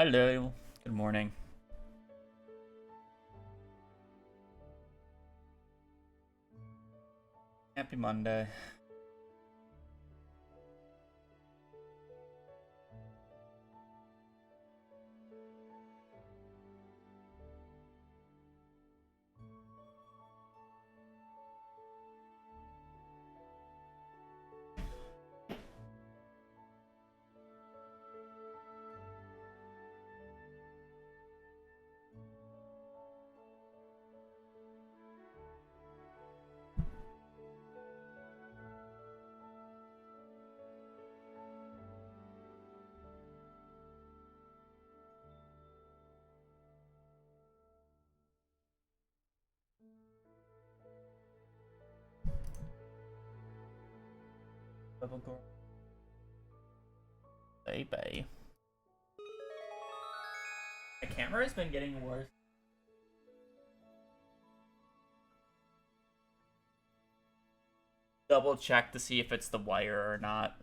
Hello. Good morning. Happy Monday. Bye bye. My camera has been getting worse. Double check to see if it's the wire or not.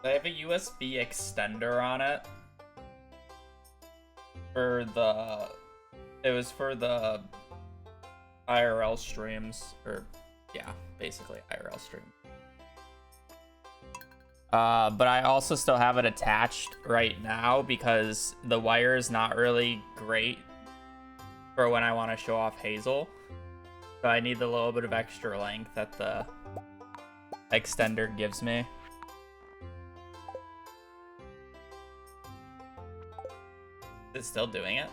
I have a USB extender on it. For the... It was for the IRL streams, or yeah, basically IRL stream. But I also still have it attached right now because the wire is not really great for when I want to show off Hazel. So I need the little bit of extra length that the extender gives me. Is it still doing it?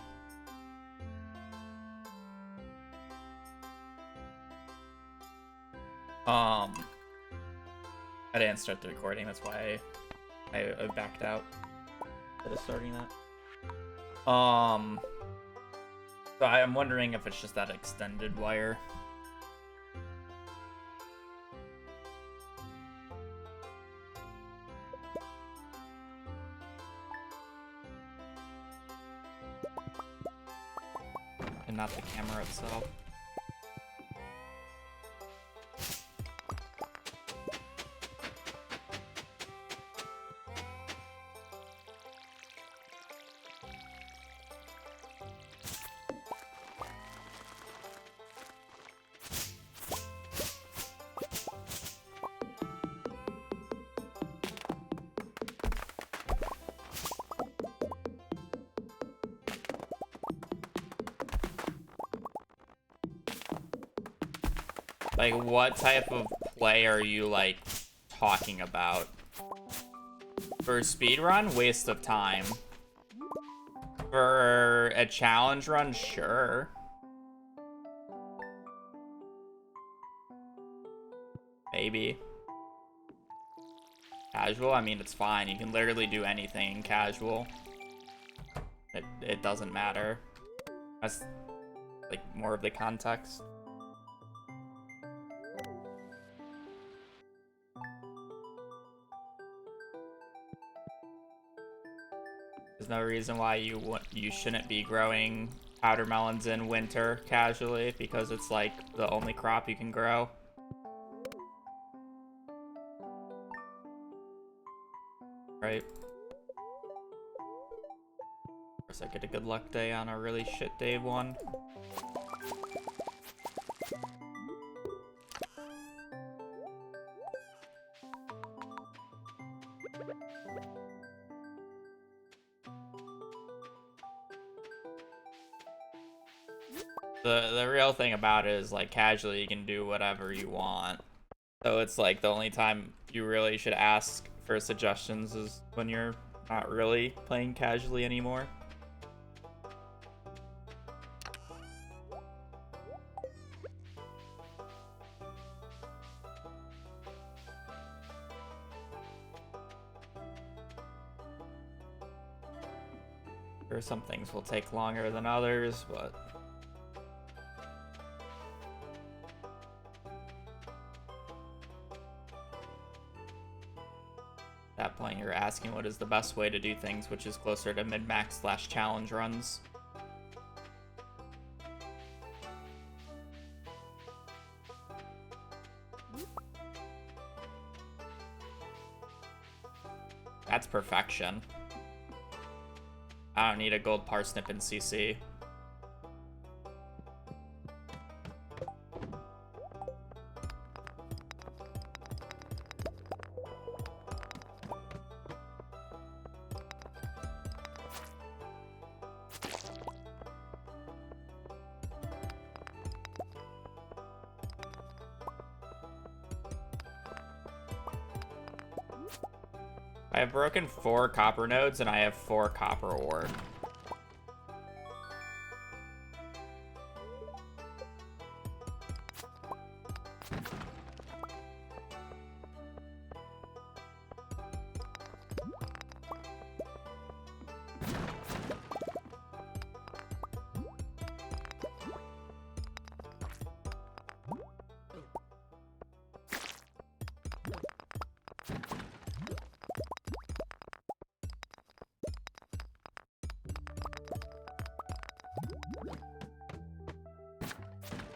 I didn't start the recording, that's why I backed out instead of starting that. So I'm wondering if it's just that extended wire. And not the camera itself. Like, what type of play are you, like, talking about? For a speedrun, waste of time. For a challenge run, sure. Maybe. Casual, I mean, it's fine. You can literally do anything in casual. It doesn't matter. That's, like, more of the context. There's no reason why you shouldn't be growing powder melons in winter casually, because it's like the only crop you can grow. Right? Of course, I get a good luck day on a really shit day one. The real thing about it is, like, casually you can do whatever you want. So it's like the only time you really should ask for suggestions is when you're not really playing casually anymore. Sure, some things will take longer than others, but at that point you're asking what is the best way to do things, which is closer to mid-max / challenge runs. That's perfection. I don't need a gold parsnip in CC. I have broken 4 copper nodes and I have 4 copper ore.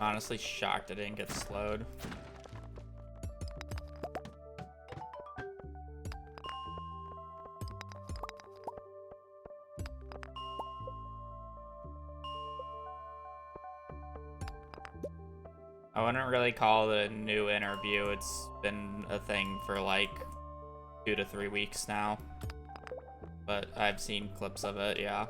Honestly shocked I didn't get slowed. I wouldn't really call it a new interview. It's been a thing for like 2 to 3 weeks now. But I've seen clips of it, yeah.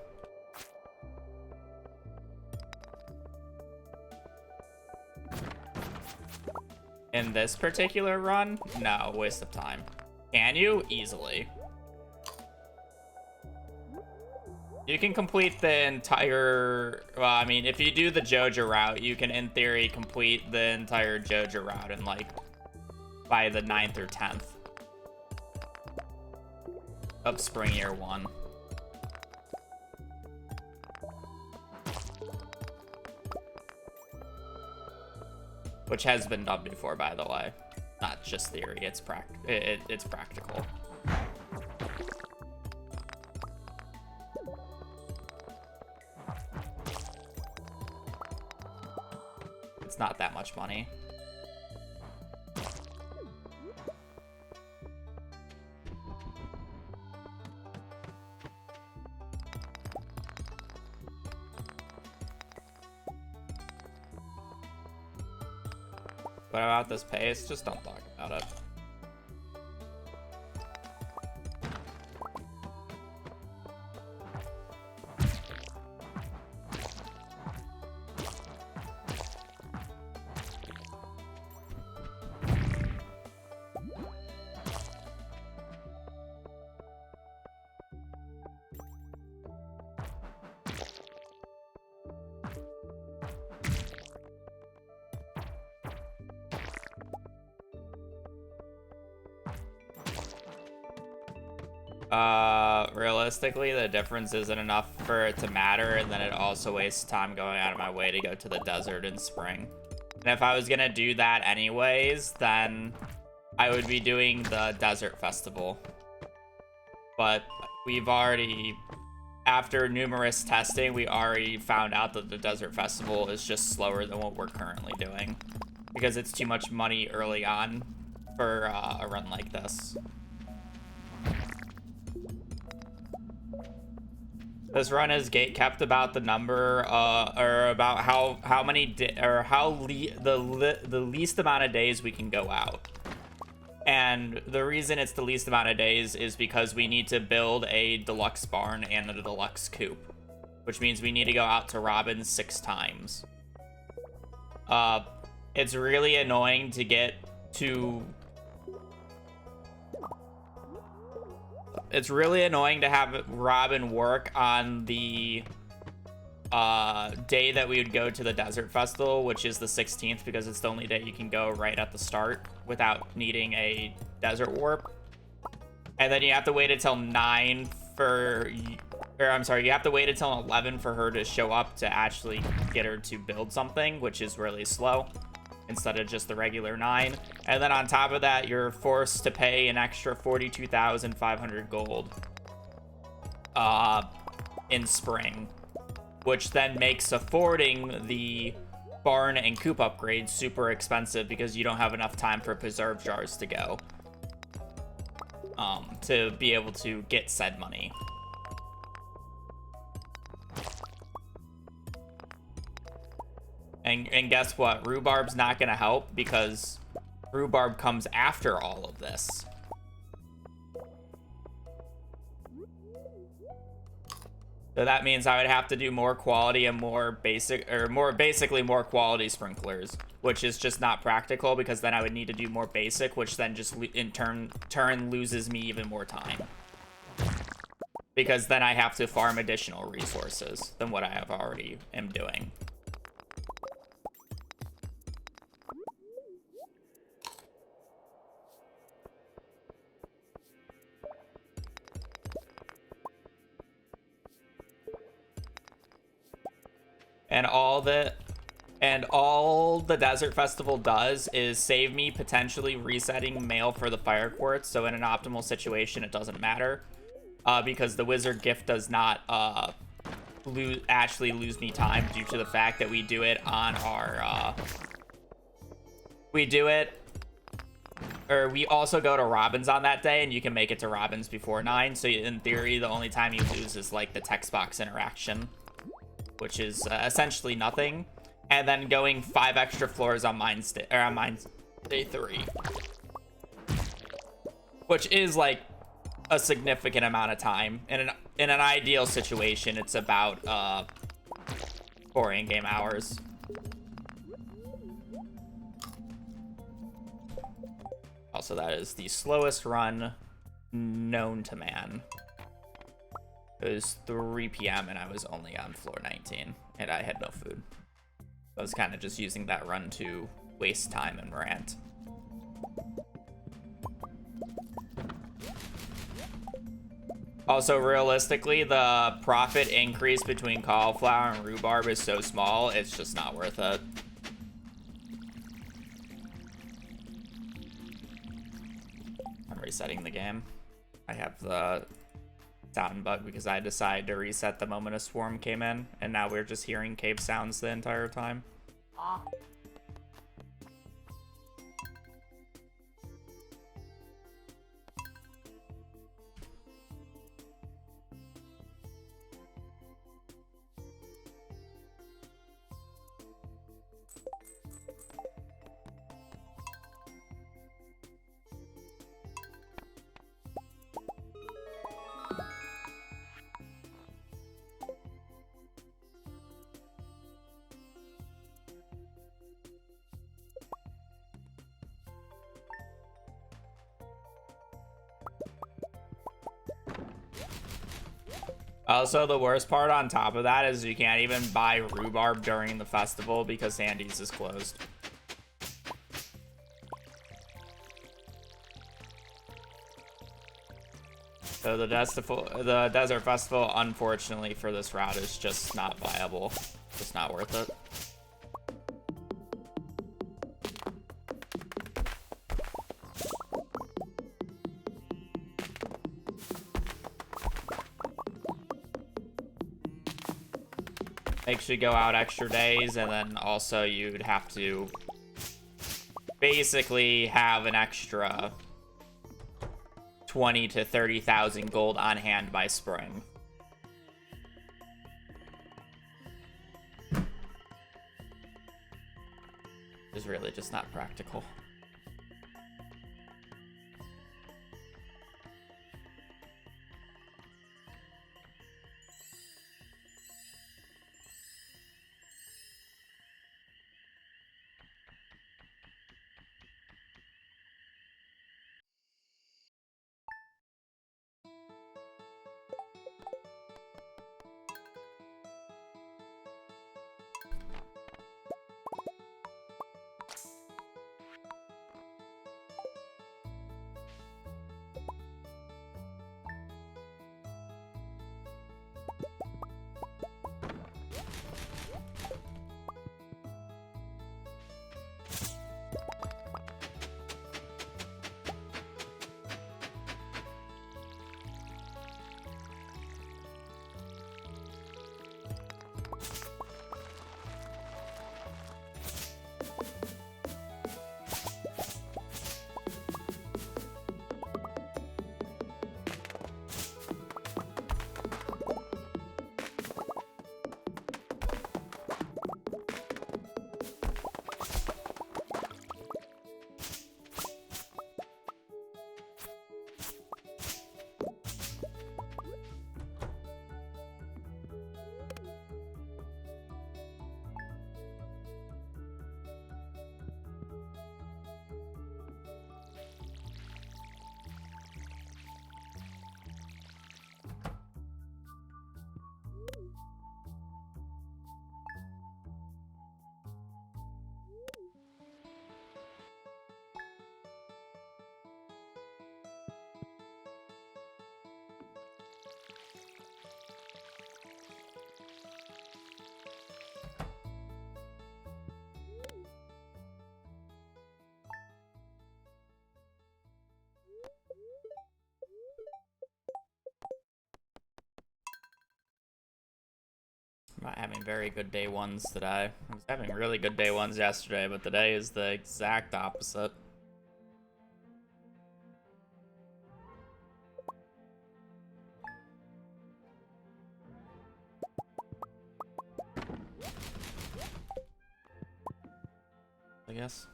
In this particular run, no, waste of time. Can you? Easily. You can complete the entire, well, I mean, if you do the Joja route, you can, in theory, complete the entire Joja route in, like, by the 9th or 10th of Spring Year 1. Which has been done before, by the way. Not just theory, it's practical. It's not that much money. What about this pace? Just don't talk about it. Realistically, the difference isn't enough for it to matter, and then it also wastes time going out of my way to go to the desert in spring. And if I was gonna do that anyways, then I would be doing the desert festival. But we've already, after numerous testing, we already found out that the desert festival is just slower than what we're currently doing, because it's too much money early on for a run like this. This run is gate kept about the number, or about how many the least amount of days we can go out. And the reason it's the least amount of days is because we need to build a deluxe barn and a deluxe coop, which means we need to go out to Robin 6 times. It's really annoying to get to. It's really annoying to have Robin work on the day that we would go to the desert festival, which is the 16th, because it's the only day you can go right at the start without needing a desert warp. And then you have to wait until 9 for, or I'm sorry, you have to wait until 11 for her to show up to actually get her to build something, which is really slow, instead of just the regular 9. And then on top of that, you're forced to pay an extra 42,500 gold in spring, which then makes affording the barn and coop upgrades super expensive, because you don't have enough time for preserve jars to go to be able to get said money. And guess what? Rhubarb's not going to help, because rhubarb comes after all of this. So that means I would have to do more quality and more basic, or basically more quality sprinklers, which is just not practical, because then I would need to do more basic, which then just in turn loses me even more time, because then I have to farm additional resources than what I have already am doing. And all the desert festival does is save me potentially resetting mail for the fire quartz. So in an optimal situation, it doesn't matter, because the wizard gift does not actually lose me time, due to the fact that we do it on our we also go to Robin's on that day, and you can make it to Robin's before 9. So in theory, the only time you lose is like the text box interaction, which is essentially nothing. and then going 5 extra floors on Mines Day 3. Which is like a significant amount of time. In an ideal situation, it's about 4 in-game hours. Also, that is the slowest run known to man. It was 3 p.m. and I was only on floor 19 and I had no food. I was kind of just using that run to waste time and rant. Also, realistically, the profit increase between cauliflower and rhubarb is so small, it's just not worth it. I'm resetting the game. I have the sound bug because I decided to reset the moment a swarm came in, and now we're just hearing cave sounds the entire time. Also, the worst part on top of that is you can't even buy rhubarb during the festival because Sandy's is closed. So the Desert Festival, unfortunately for this route, is just not viable. Just not worth it. Makes you go out extra days, and then also you'd have to basically have an extra 20 to 30,000 gold on hand by spring. It's really just not practical. I'm not having very good day ones today. I was having really good day ones yesterday, but today is the exact opposite. I guess.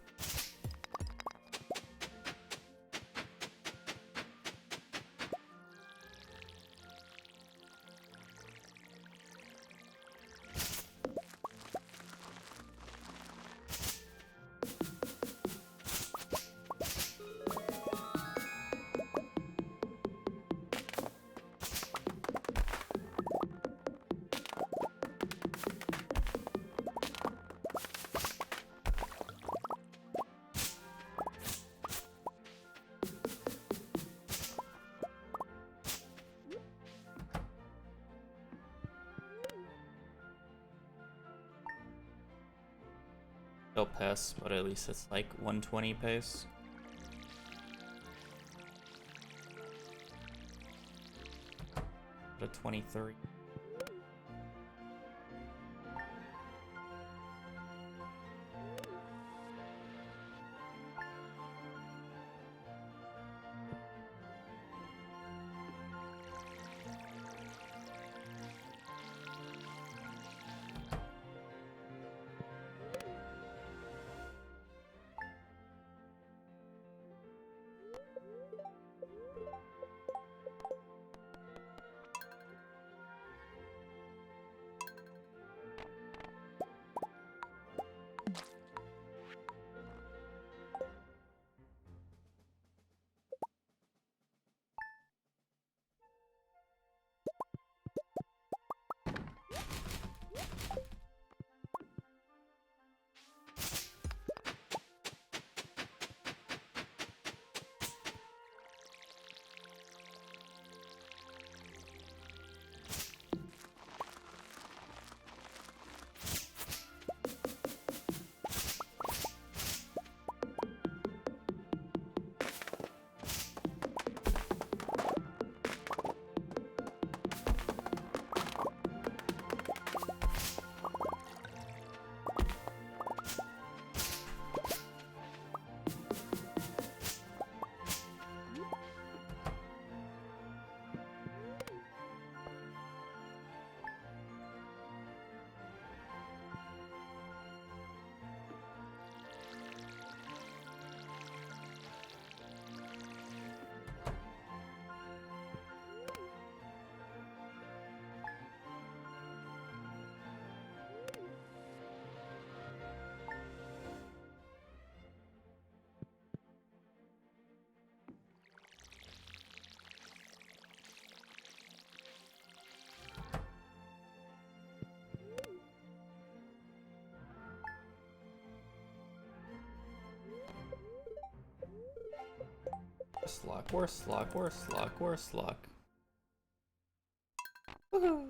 Still piss, but at least it's like 120 pace. But a 23. Worse luck, worse luck, worse luck, worse luck. Woohoo!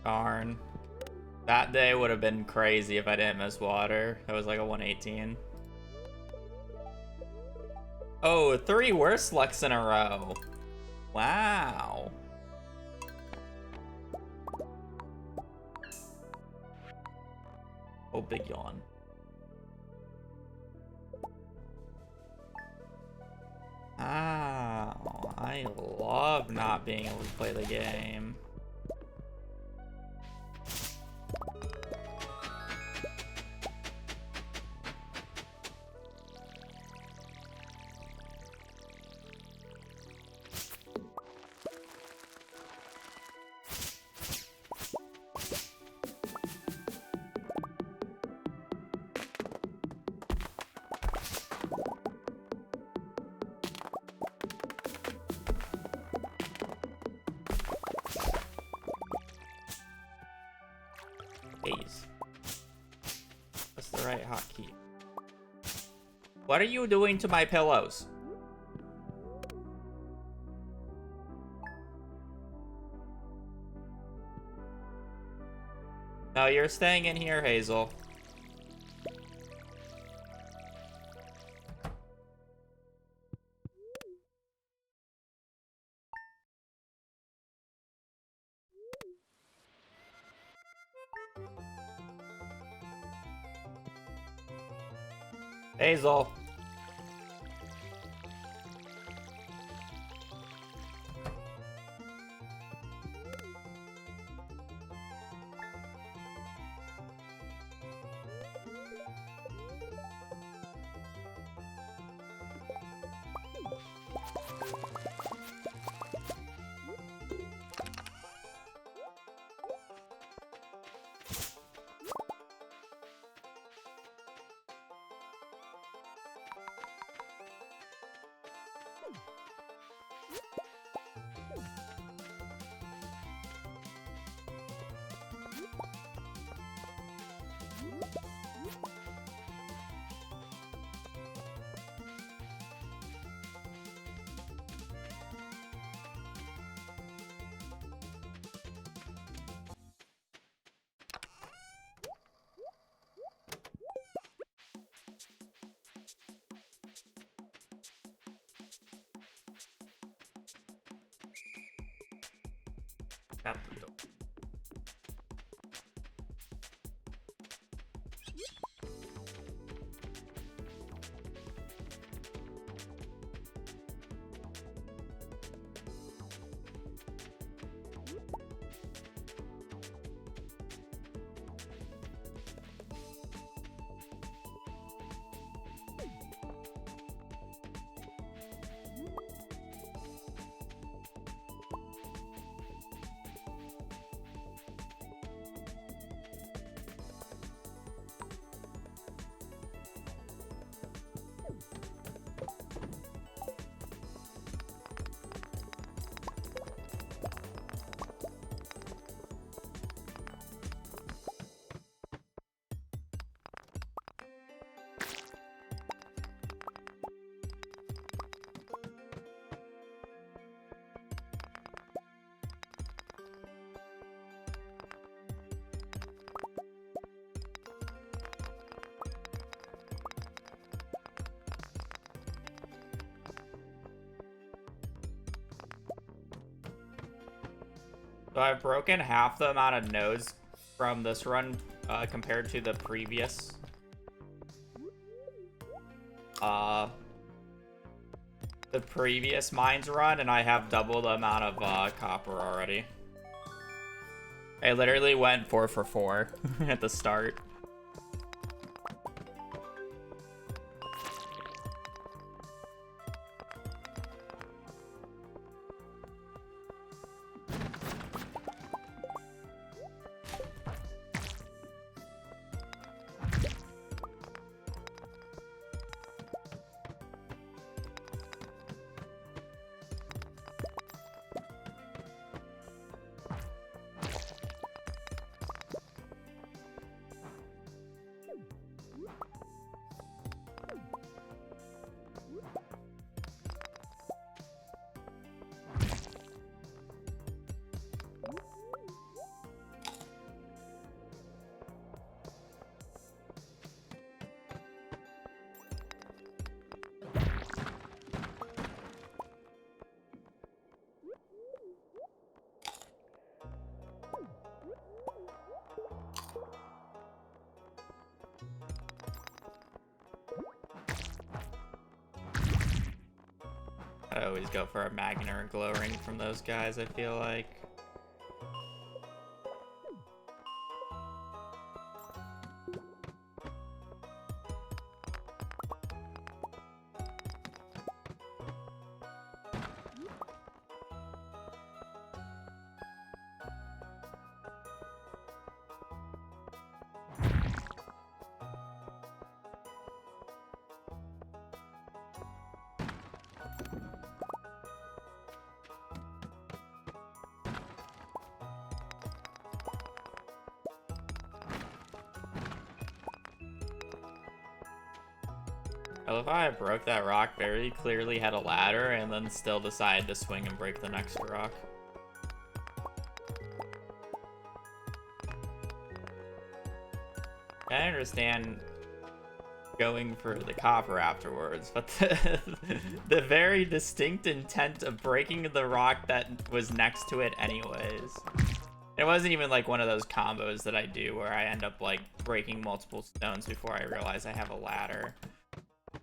Darn. That day would have been crazy if I didn't miss water. That was like a 118. Oh, 3 worse lucks in a row. Wow. Oh, big yawn. Ow. I love not being able to play the game. That's the right hotkey. What are you doing to my pillows? No, you're staying in here, Hazel. Hazel. Tap the door. So I've broken half the amount of nodes from this run compared to the previous. The previous mines run, and I have double the amount of copper already. I literally went 4 for 4 at the start. always go for a magnet or a glow ring from those guys, I feel like. I love how I broke that rock, very clearly had a ladder, and then still decided to swing and break the next rock. I understand going for the copper afterwards, but the very distinct intent of breaking the rock that was next to it anyways. It wasn't even like one of those combos that I do where I end up like breaking multiple stones before I realize I have a ladder.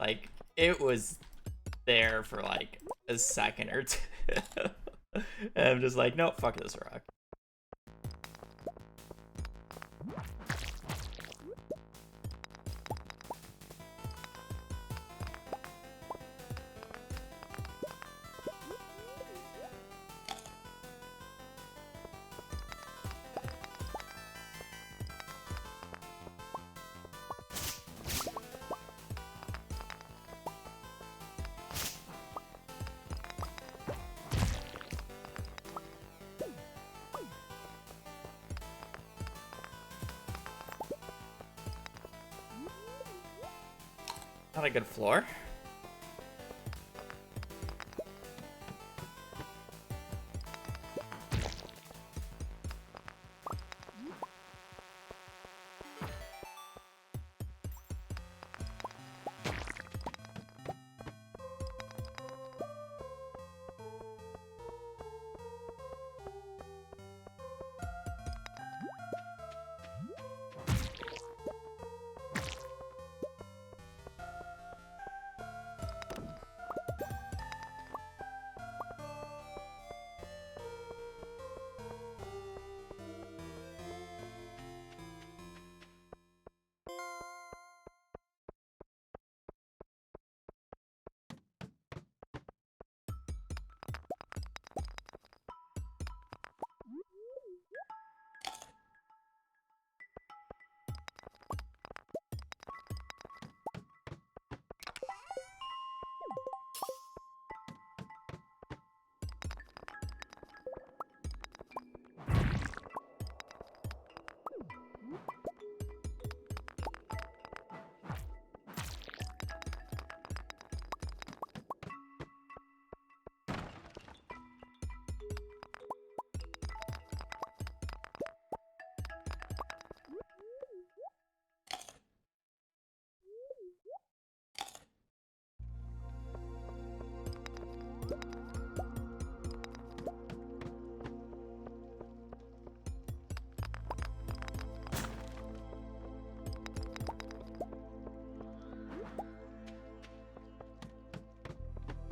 Like, it was there for like a second or two. And I'm just like, nope, fuck this rock. Not a good floor.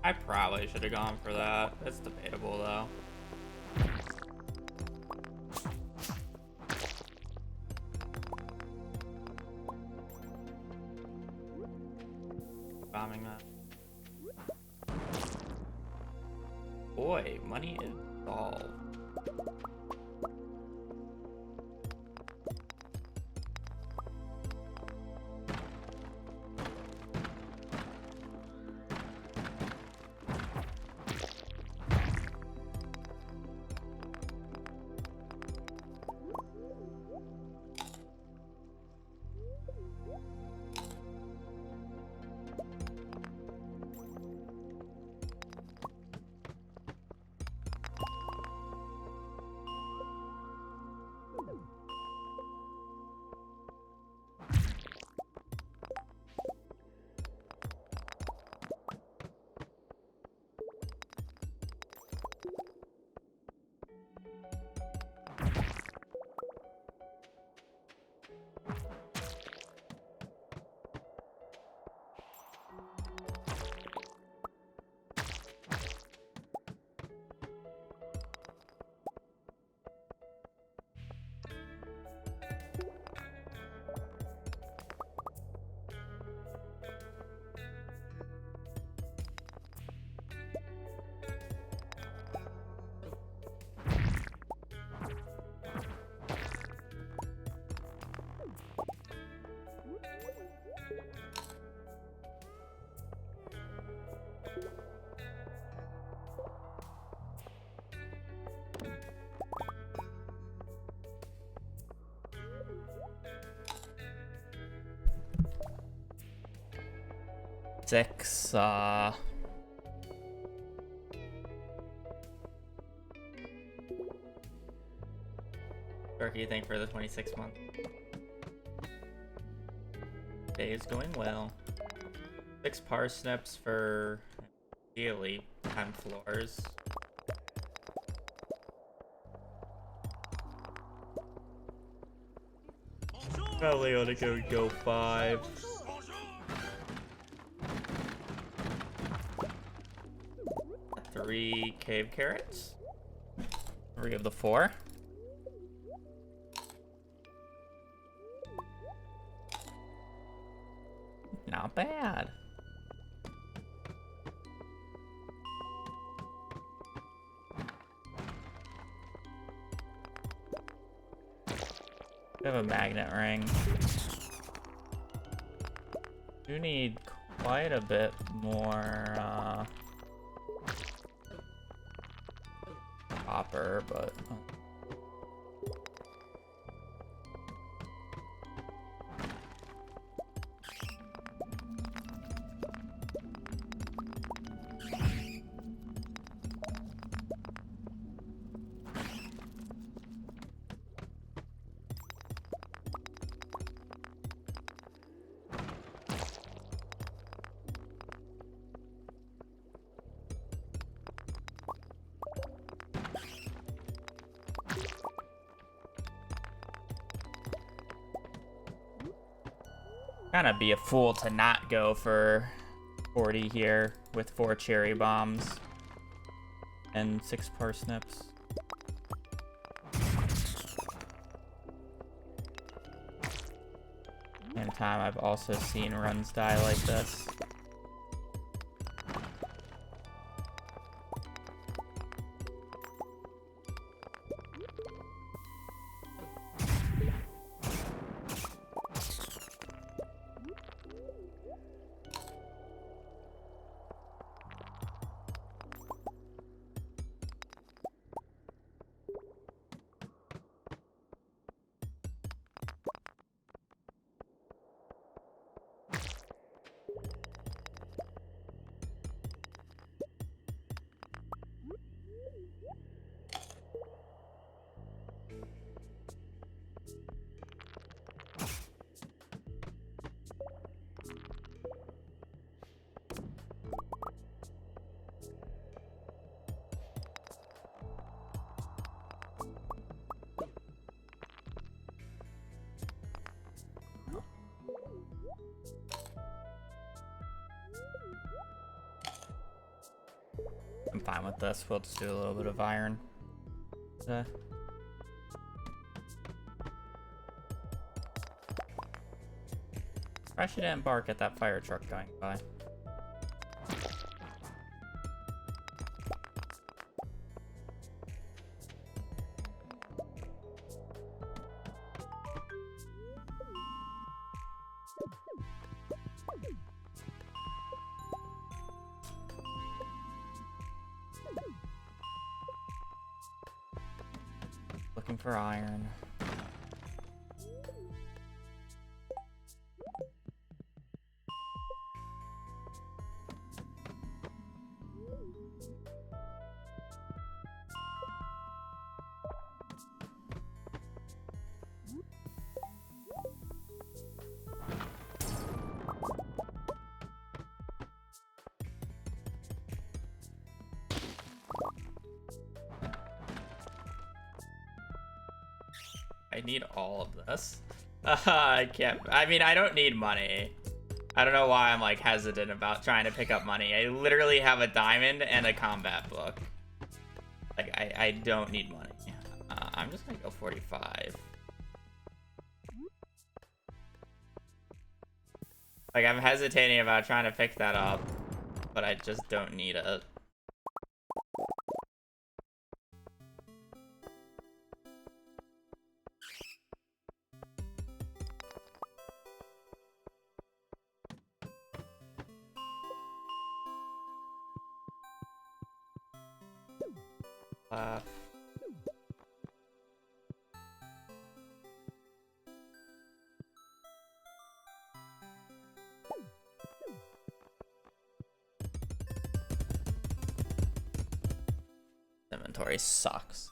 I probably should have gone for that. It's debatable though. Bombing that. Boy, money is solved. 26. Turkey, thank for the 26 month. Day is going well. 6 parsnips for daily 10 floors. Probably ought to go 5. Three cave carrots. 3 of the 4. Not bad. We have a magnet ring. Do need quite a bit more copper, but kind of be a fool to not go for 40 here with 4 cherry bombs and 6 parsnips. In time, I've also seen runs die like this. I'm fine with this. We'll just do a little bit of iron. I should didn't bark at that fire truck going by. Looking for iron. I need all of this. I can't. I mean, I don't need money. I don't know why I'm like hesitant about trying to pick up money. I literally have a diamond and a combat book. Like, I don't need money. I'm just gonna go 45. Like, I'm hesitating about trying to pick that up, but I just don't need it. inventory sucks.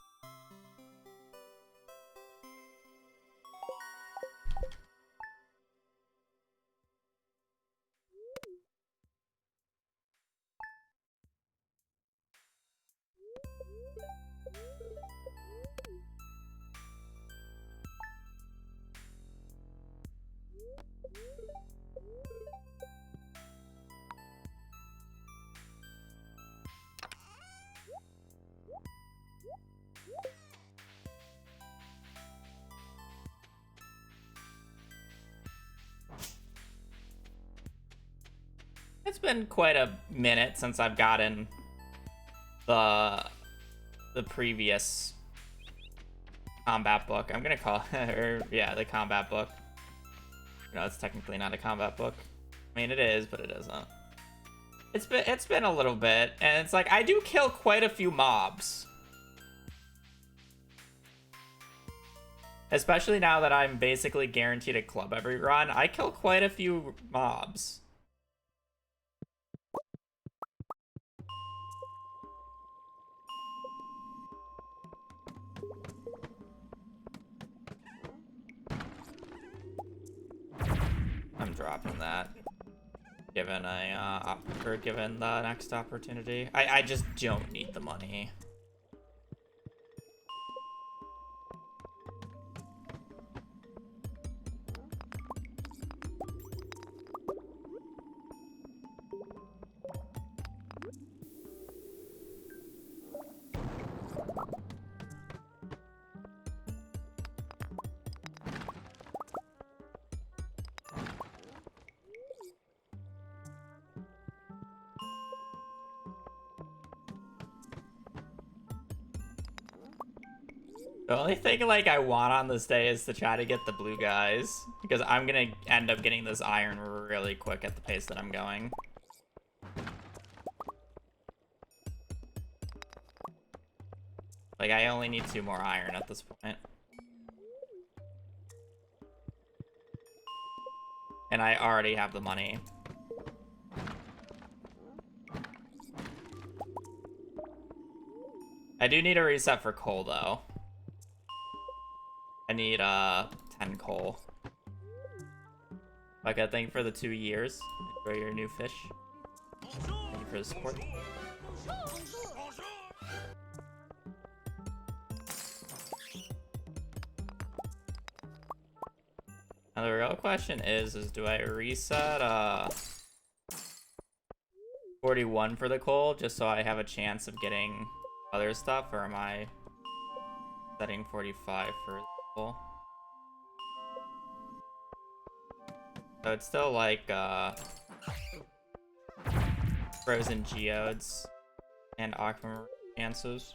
It's been quite a minute since I've gotten the previous combat book. I'm gonna call or yeah, the combat book. No, it's technically not a combat book. I mean, it is, but it isn't. It's been a little bit, and it's like I do kill quite a few mobs. Especially now that I'm basically guaranteed a club every run, I kill quite a few mobs. I'm dropping that. Given given the next opportunity. I just don't need the money. The only thing, like, I want on this day is to try to get the blue guys. Because I'm gonna end up getting this iron really quick at the pace that I'm going. Like, I only need 2 more iron at this point. And I already have the money. I do need a reset for coal, though. I need 10 coal. Like, I think for the 2 years. Enjoy your new fish. Thank you for the support. Now the real question is do I reset 41 for the coal just so I have a chance of getting other stuff, or am I setting 45 for the coal? So it's still like frozen geodes and aquamarine chances.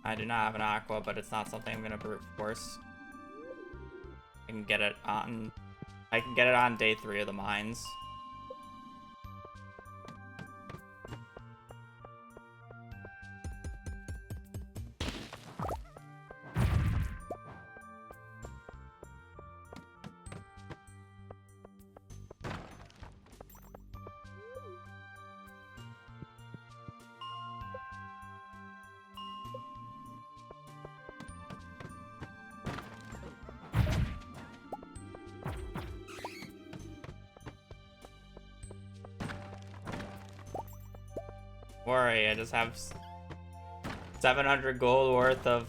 I do not have an aqua, but it's not something I'm gonna brute force. I can get it on day 3 of the mines. Worry, I just have 700 gold worth of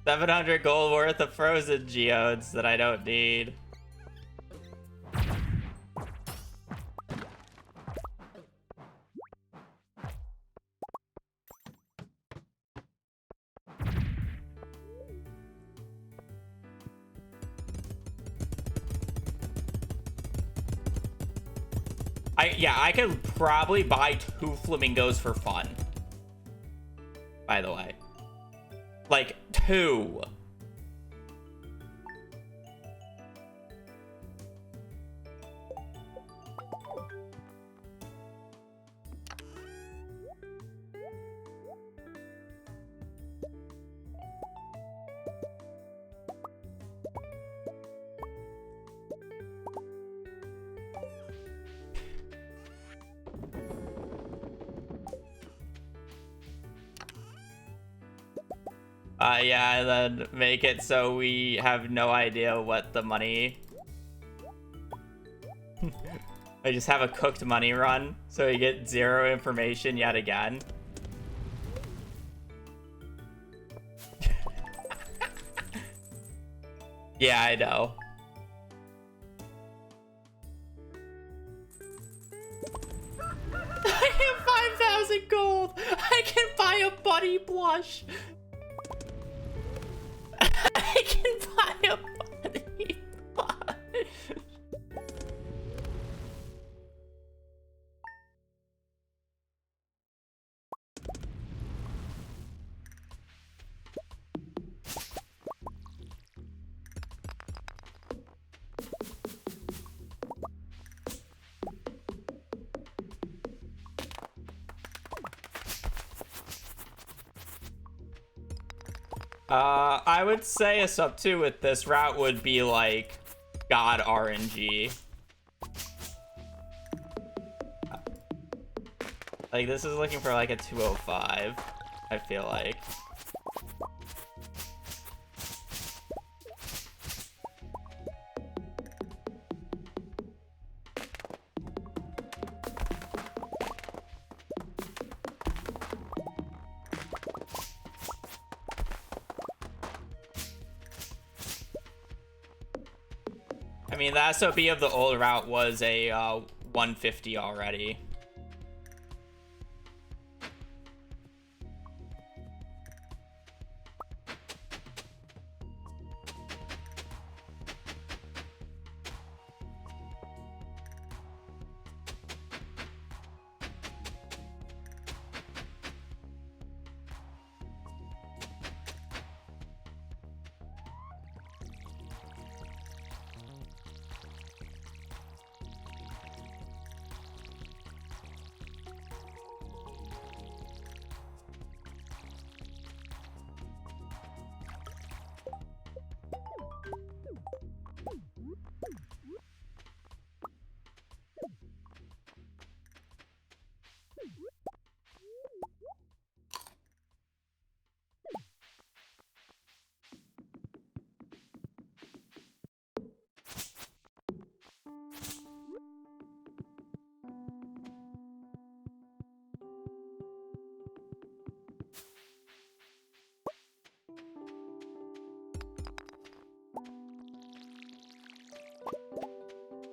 700 gold worth of frozen geodes that I don't need. I could probably buy 2 flamingos for fun. By the way. Like, 2. Yeah, then make it so we have no idea what the money... I just have a cooked money run, so we get 0 information yet again. Yeah, I know. I have 5,000 gold! I can buy a bunny blush! I can buy a bunny blush! I would say a sub 2 with this route would be like God RNG. Like, this is looking for like a 205, I feel like. I mean, the SOP of the old route was a 150 already.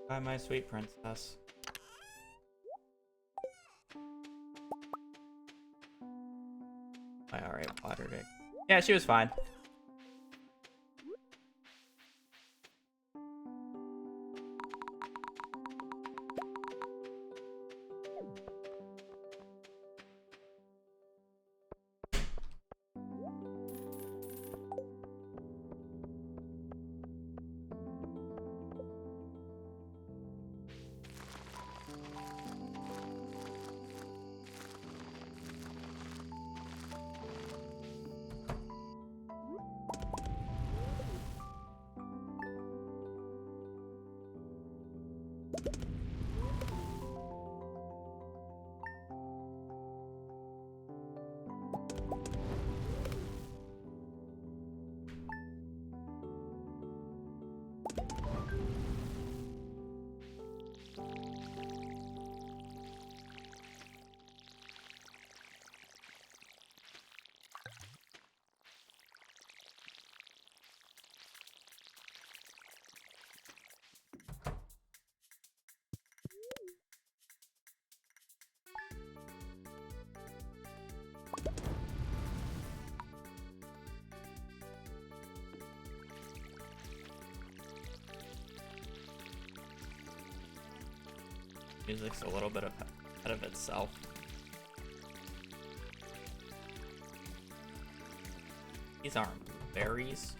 Bye, my sweet princess. I already watered it. Yeah, she was fine. Music's a little bit ahead of itself. These aren't berries.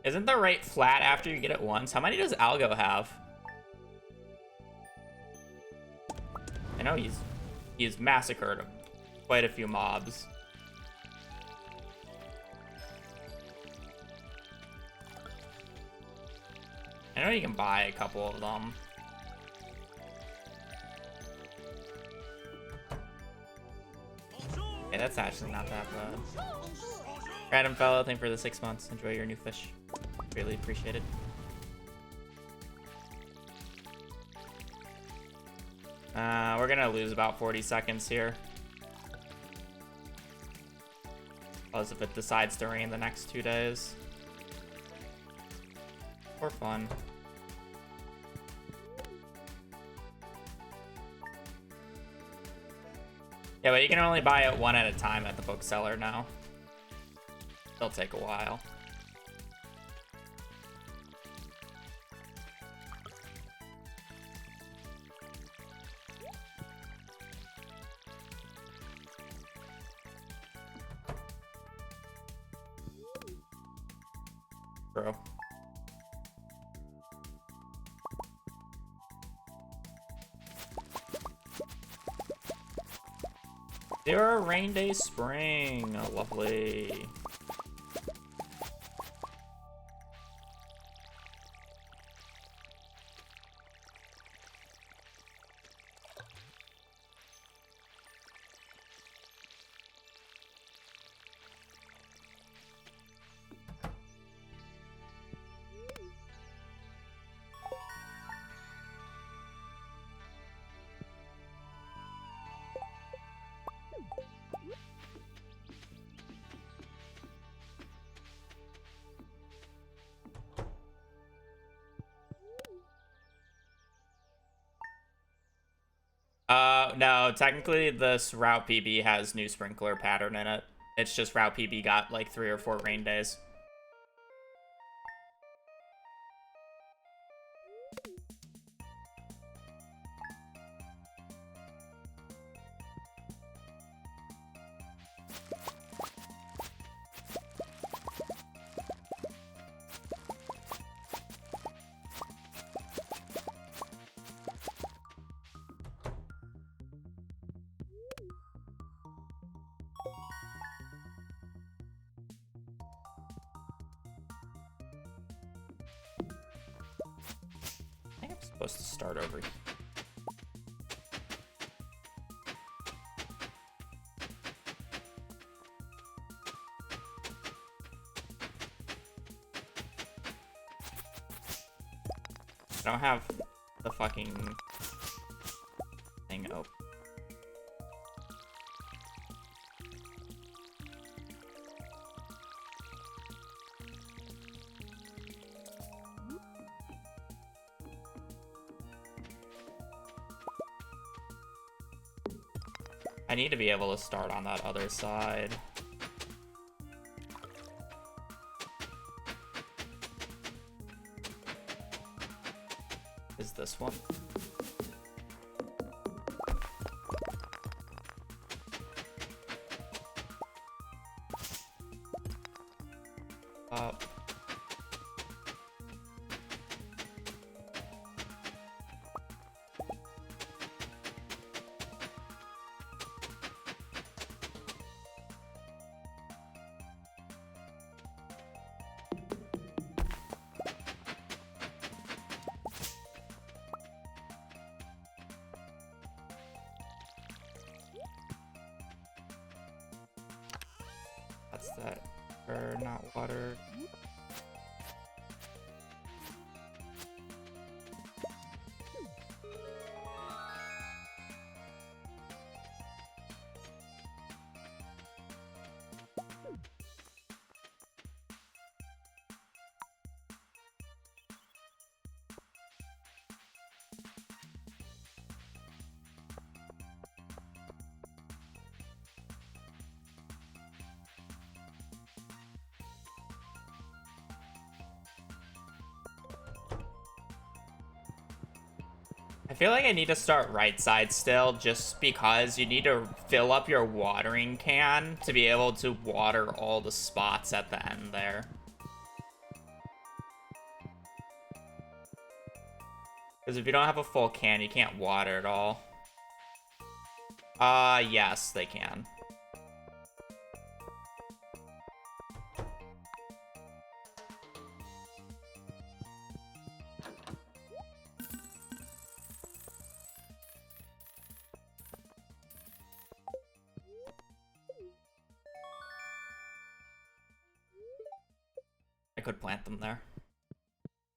Isn't the rate flat after you get it once? How many does Algo have? I know he's massacred quite a few mobs. I know you can buy a couple of them. Okay, that's actually not that bad. Random fellow, thank you for the 6 months. Enjoy your new fish. Really appreciate it. We're gonna lose about 40 seconds here. Plus if it decides to rain the next 2 days. For fun. Yeah, but you can only buy it one at a time at the bookseller now. It'll take a while. Bro. There are rain day spring. Oh, lovely. No, technically this Route PB has new sprinkler pattern in it. It's just Route PB got like 3 or 4 rain days. Supposed to start over. I don't have the fucking thing open. I need to be able to start on that other side. Is this one? Up. spots that are not watered. I feel like I need to start right side still, just because you need to fill up your watering can to be able to water all the spots at the end there. Because if you don't have a full can, you can't water at all. Yes, they can. I could plant them there.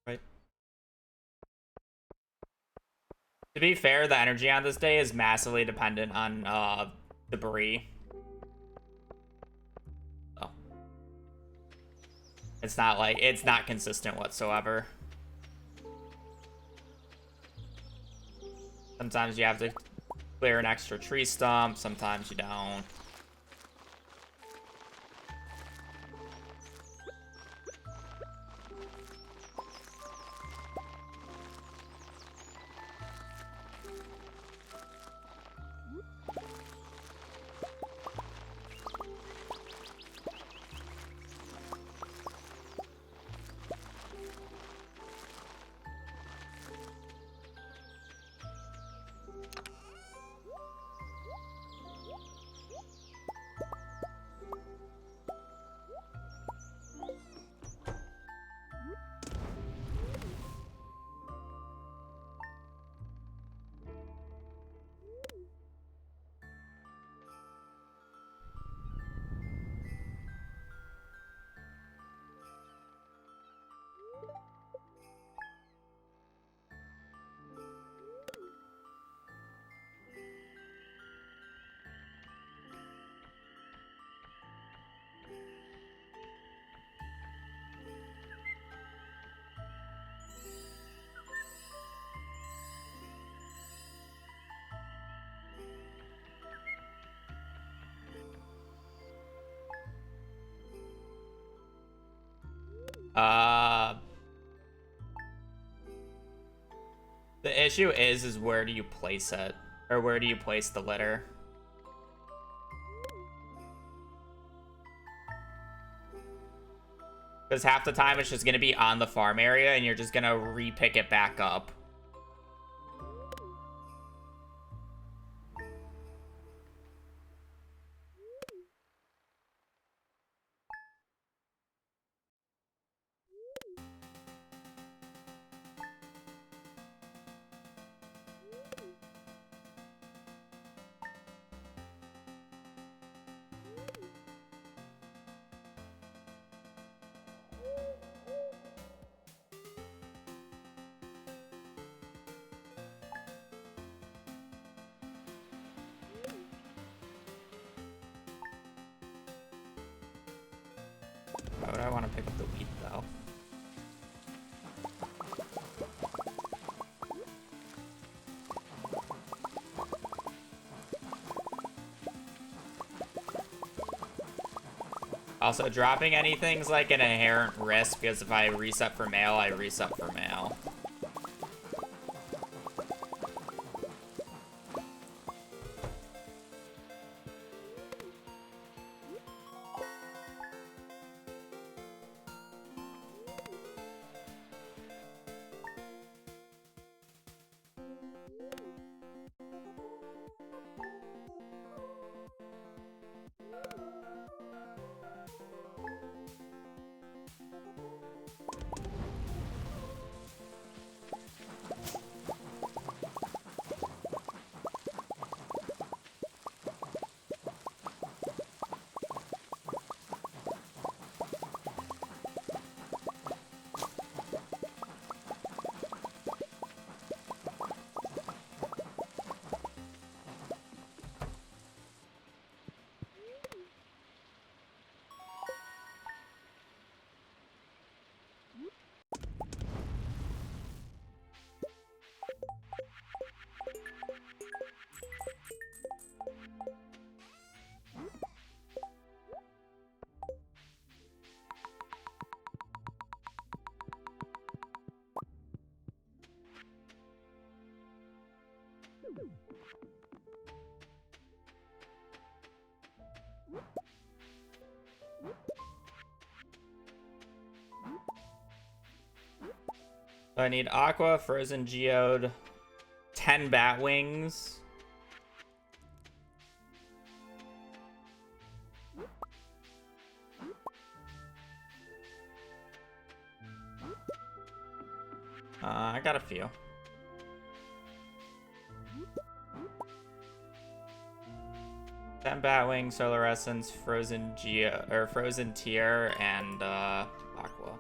Right. To be fair, the energy on this day is massively dependent on debris. So it's not consistent whatsoever. Sometimes you have to clear an extra tree stump, sometimes you don't. The issue is where do you place it? Or where do you place the litter? Because half the time it's just going to be on the farm area and you're just going to re-pick it back up. Why would I want to pick up the wheat, though? Also, dropping anything's like an inherent risk, because if I reset for mail, I reset for mail. So I need Aqua, Frozen Geode, 10 Bat Wings. I got a few. Ten Batwing, Solar Essence, Frozen Geo or Frozen Tier, and Aqua.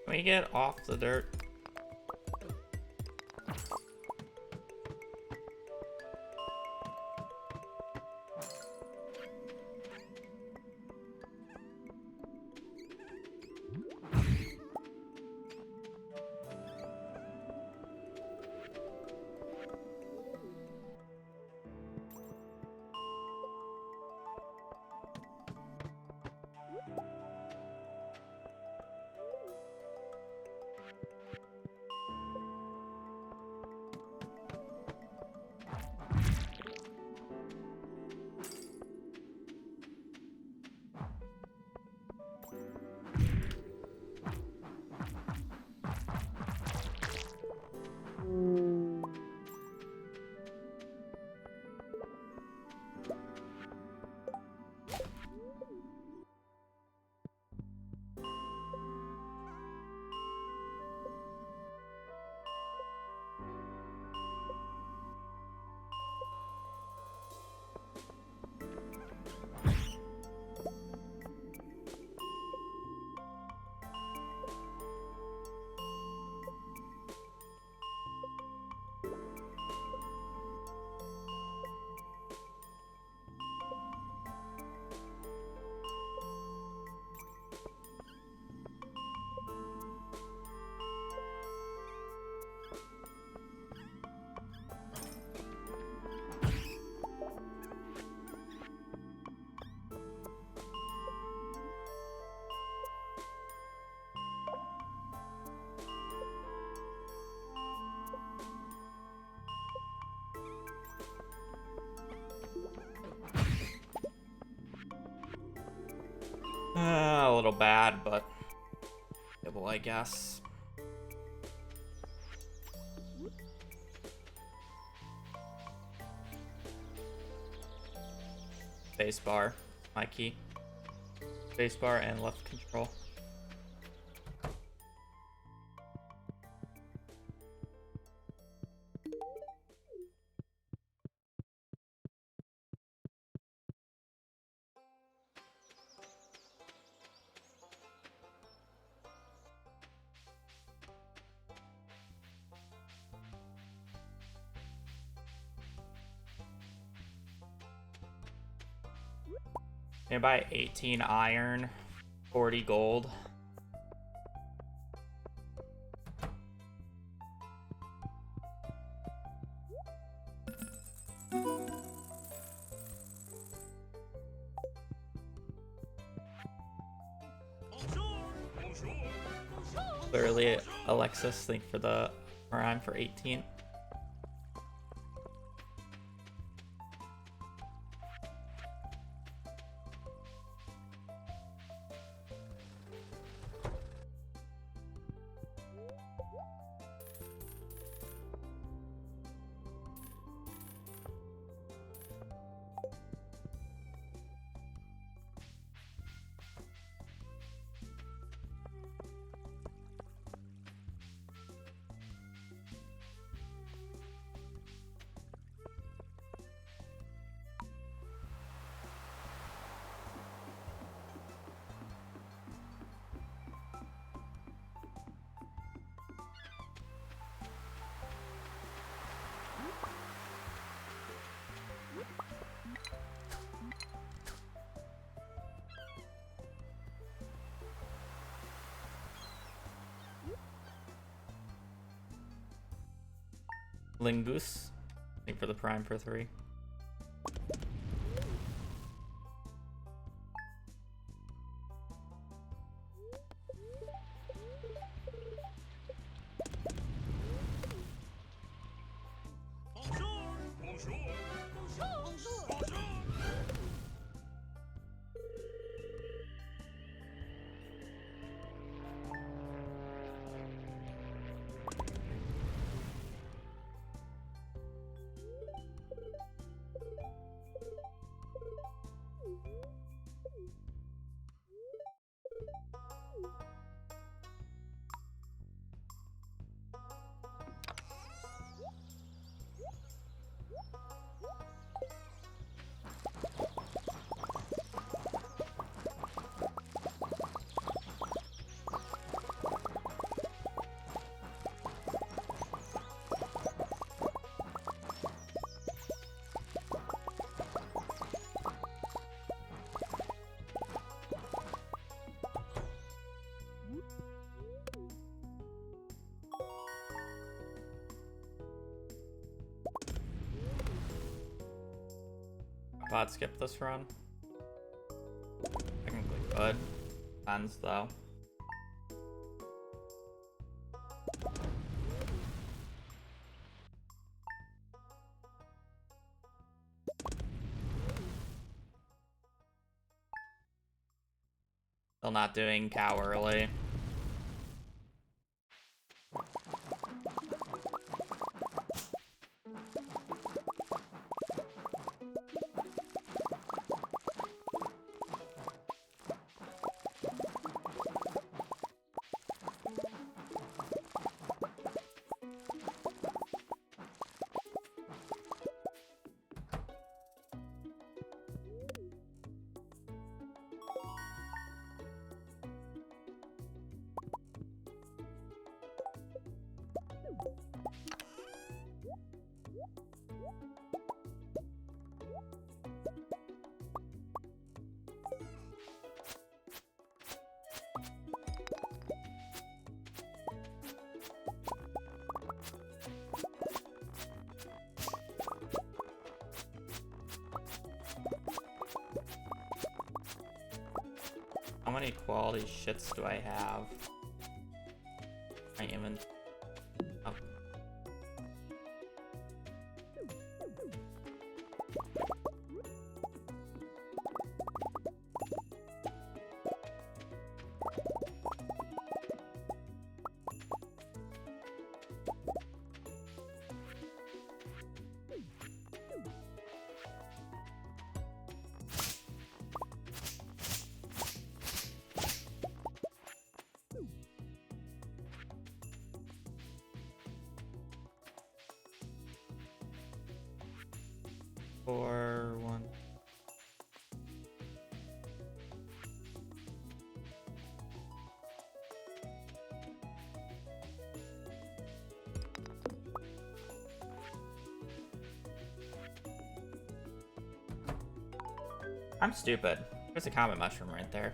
Can we get off the dirt? A little bad, but well, I guess. Spacebar, my key. Spacebar and left control. Can I buy 18 iron, 40 gold? Clearly, Alexis, think for the prime for 18. Lingus, I think for the prime for 3. Bot skip this run. Technically could. Depends though. Still not doing cow early. How many quality shits do I have? I even. Oh. Four, one. I'm stupid. There's a comet mushroom right there.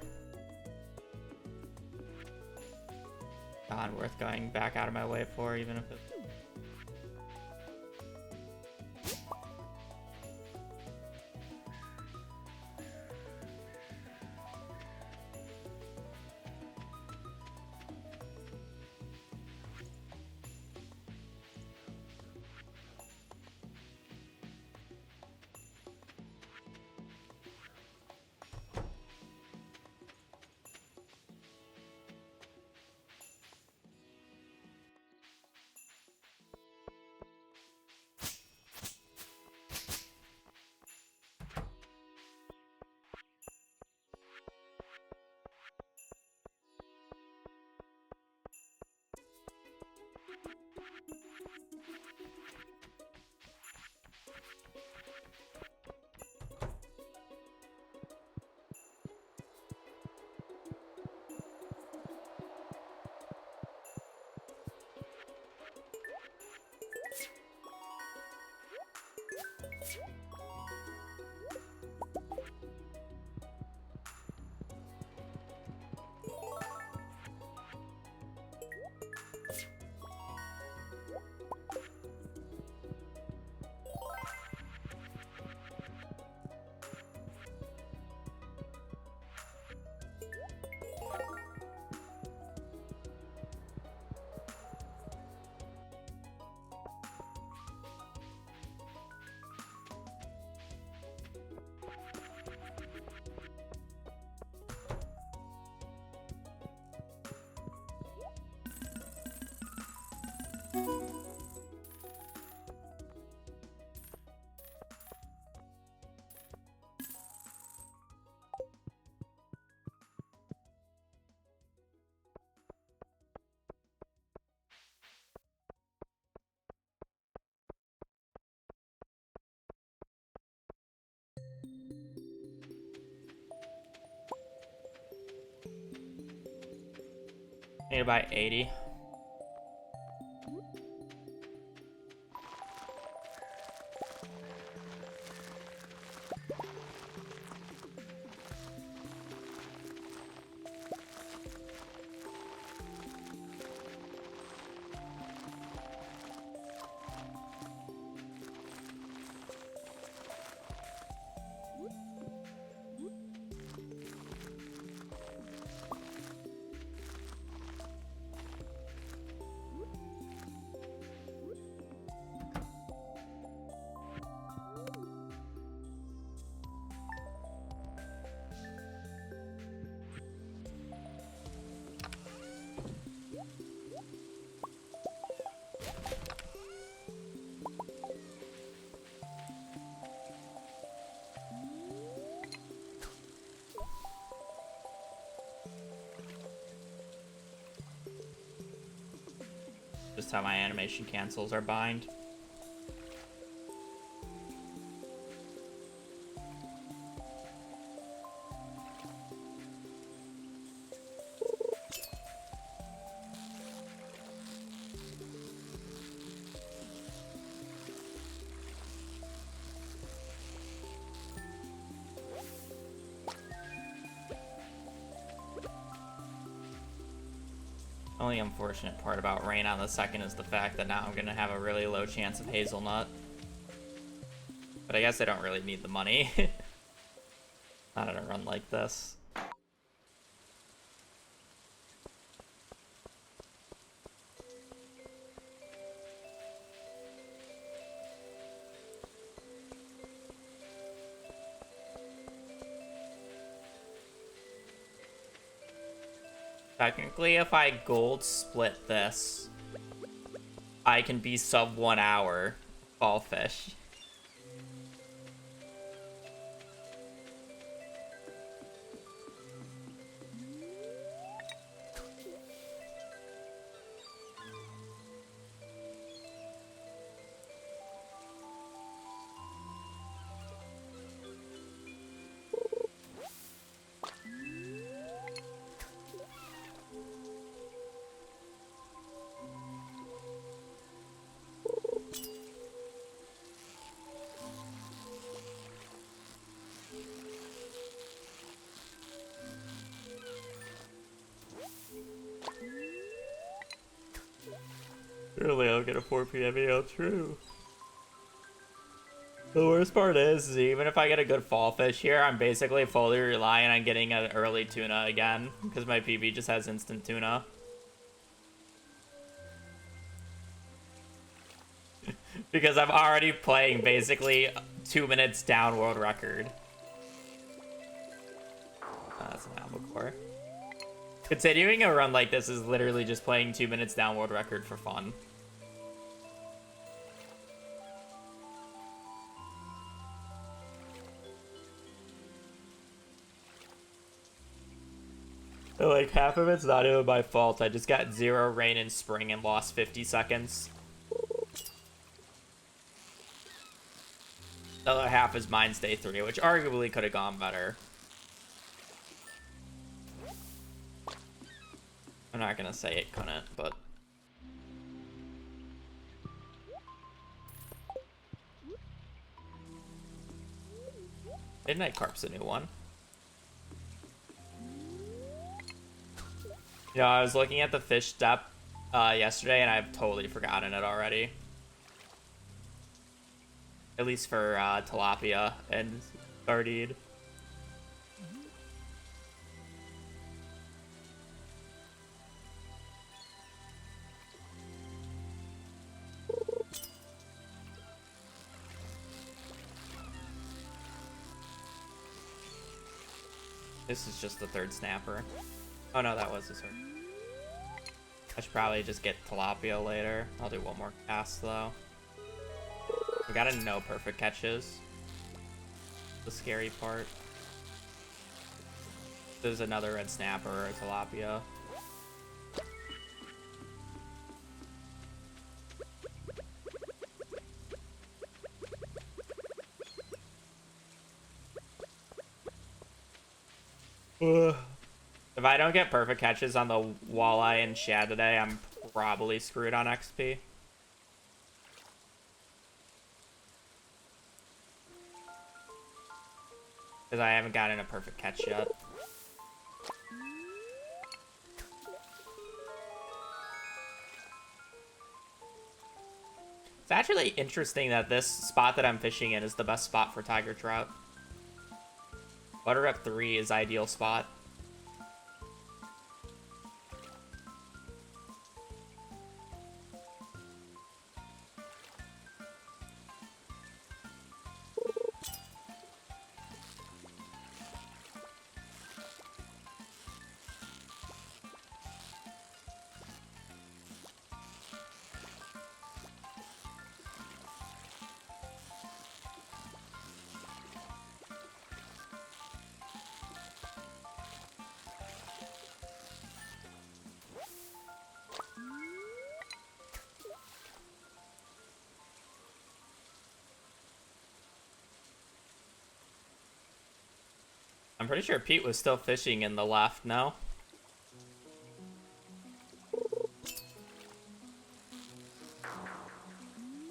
Not worth going back out of my way for, even if it's... I need to buy 80. Just how my animation cancels are bind. Only unfortunate part about rain on the second is the fact that now I'm gonna have a really low chance of hazelnut. But I guess I don't really need the money. Not on a run like this. Technically, if I gold split this, I can be sub 1 hour ball fish. Definitely I'll get a 4 p.m. meal, true. The worst part is even if I get a good fall fish here, I'm basically fully relying on getting an early tuna again, because my PB just has instant tuna. Because I'm already playing basically 2 minutes down world record. Oh, that's an albacore. Continuing a run like this is literally just playing 2 minutes down world record for fun. So like half of it's not even my fault. I just got 0 rain in spring and lost 50 seconds. The other half is mine's day 3, which arguably could have gone better. I'm not gonna say it couldn't, but Midnight Carp's a new one. You know, I was looking at the fish depth yesterday, and I've totally forgotten it already. At least for tilapia and sardine. This is just the 3rd snapper. Oh no, that was the sword. I should probably just get tilapia later. I'll do one more cast though. We gotta know perfect catches. The scary part. There's another red snapper or a tilapia. If I don't get perfect catches on the walleye and shad today, I'm probably screwed on XP. Because I haven't gotten a perfect catch yet. It's actually interesting that this spot that I'm fishing in is the best spot for tiger trout. Butter up 3 is ideal spot. I'm pretty sure Pete was still fishing in the left, no?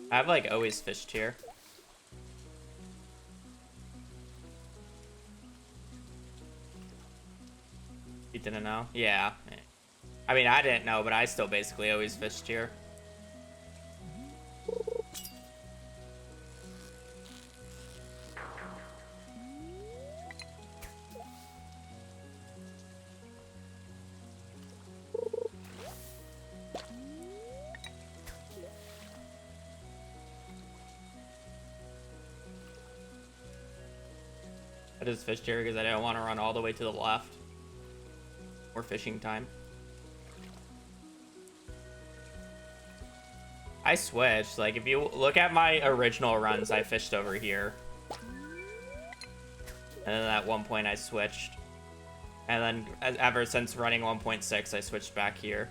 I've like always fished here. You didn't know? Yeah. I mean, I didn't know, but I still basically always fished here. I just fished here because I didn't want to run all the way to the left. More fishing time. I switched. Like, if you look at my original runs, I fished over here. And then at one point I switched. And then ever since running 1.6, I switched back here.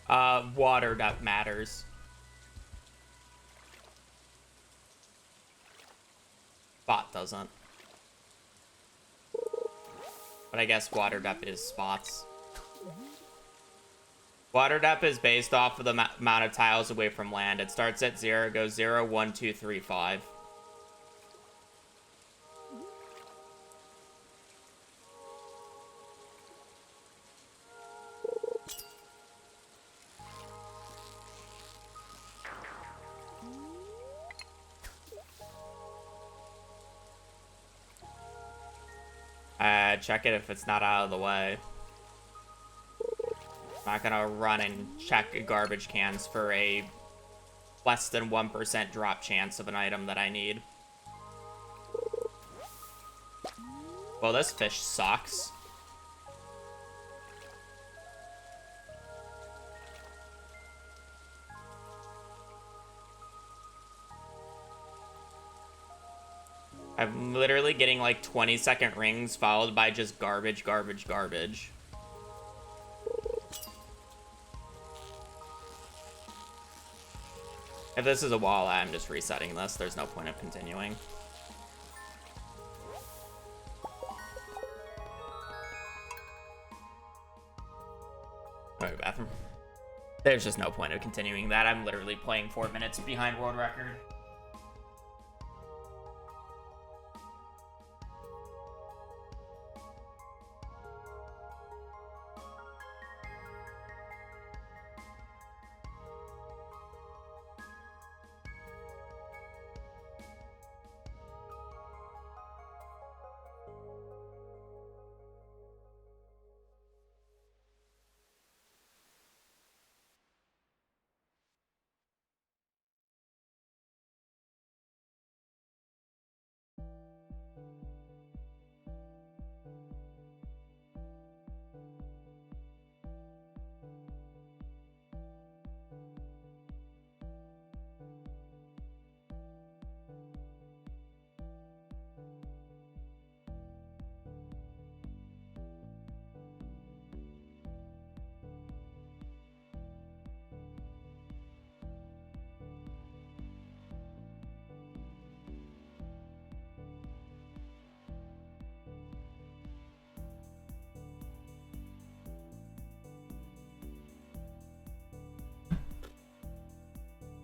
Water that matters. Spot doesn't. But I guess water depth is spots. Water depth is based off of the amount of tiles away from land. It starts at 0, goes 0, 1, 2, 3, 5. Check it if it's not out of the way. I'm not gonna run and check garbage cans for a less than 1% drop chance of an item that I need. Well, this fish sucks. I'm literally getting like 20-second rings followed by just garbage, garbage, garbage. If this is a wall, I'm just resetting this. There's no point of continuing. Oh, bathroom. There's just no point of continuing that. I'm literally playing 4 minutes behind world record.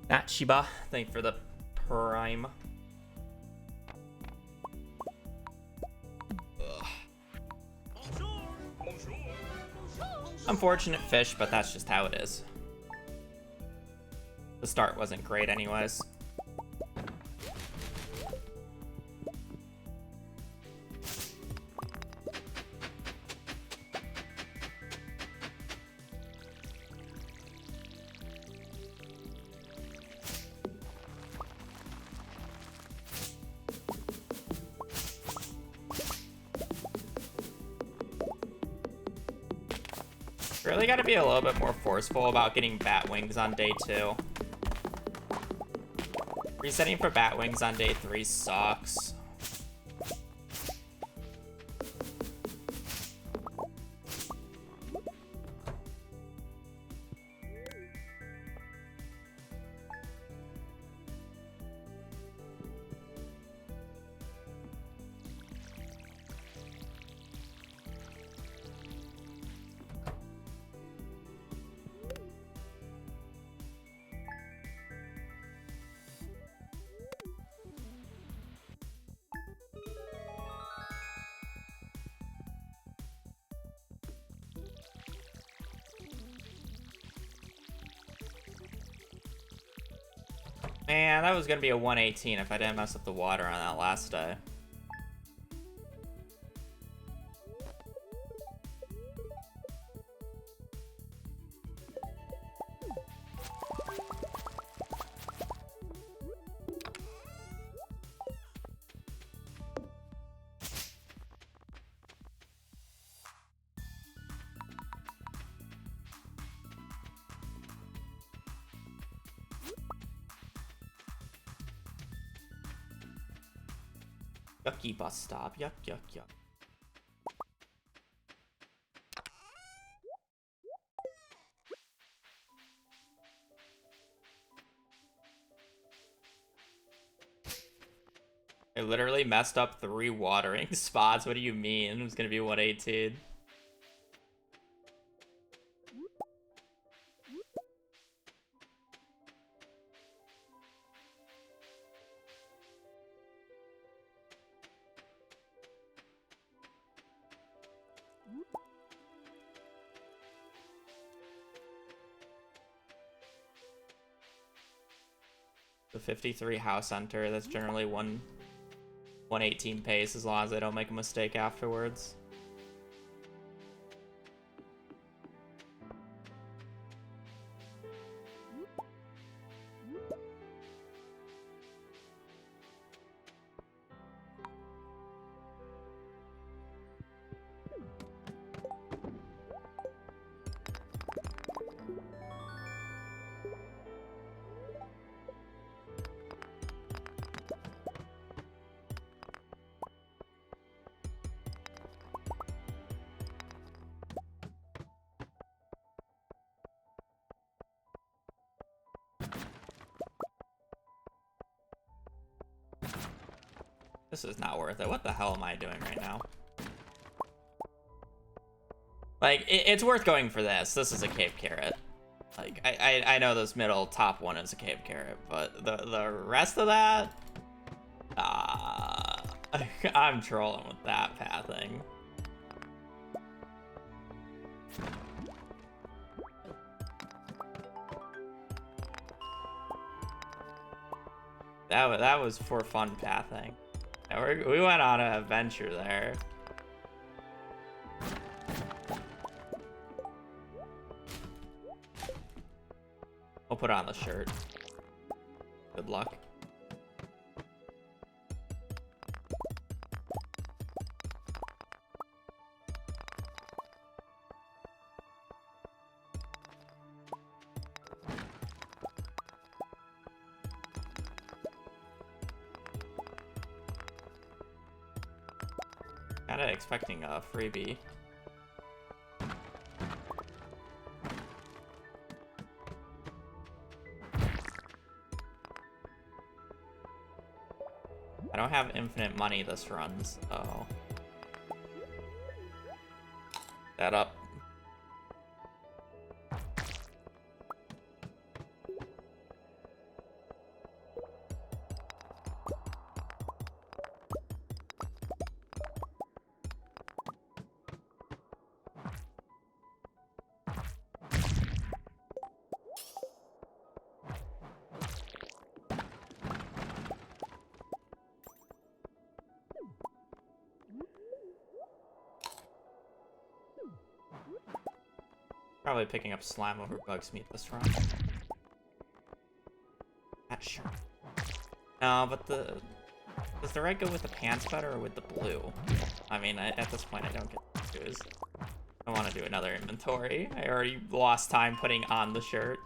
Not Shiba. Thank you for the prime. Ugh. Unfortunate fish, but that's just how it is. The start wasn't great anyways. Really gotta be a little bit more forceful about getting bat wings on day 2. Resetting for bat wings on day 3 sucks. Man, that was gonna be a 118 if I didn't mess up the water on that last day. Yucky bus stop. Yuck, yuck, yuck. I literally messed up 3 watering spots. What do you mean? It was gonna be 118. The 53 house enter, that's generally 118 pace as long as they don't make a mistake afterwards. This is not worth it. What the hell am I doing right now? Like, it's worth going for this. This is a cave carrot. Like, I know this middle top one is a cave carrot, but the rest of that? I'm trolling with that pathing. That was for fun pathing. Yeah, we went on an adventure there. We'll put on the shirt. Good luck. Kinda expecting a freebie. I don't have infinite money this run, so that up. Probably picking up slime over bugs meat this run. Not sure. No, but does the red go with the pants better or with the blue? I mean, at this point, I don't get to choose. I want to do another inventory. I already lost time putting on the shirt.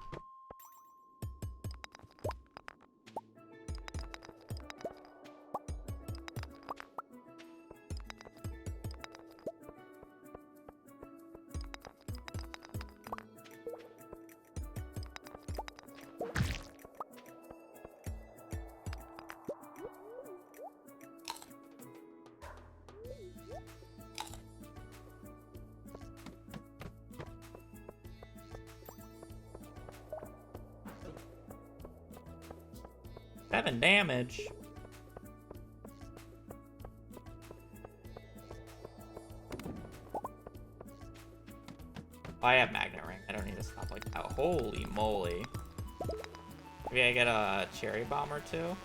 Seven damage. I have magnet ring. I don't need to stop like that. Holy moly. Maybe I get a cherry bomb or two.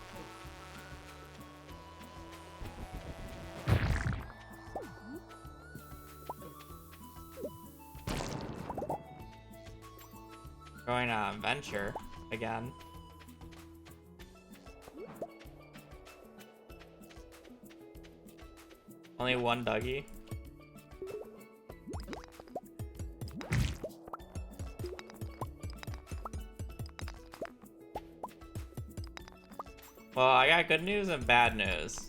Going on venture again. Only one Dougie. Well, I got good news and bad news.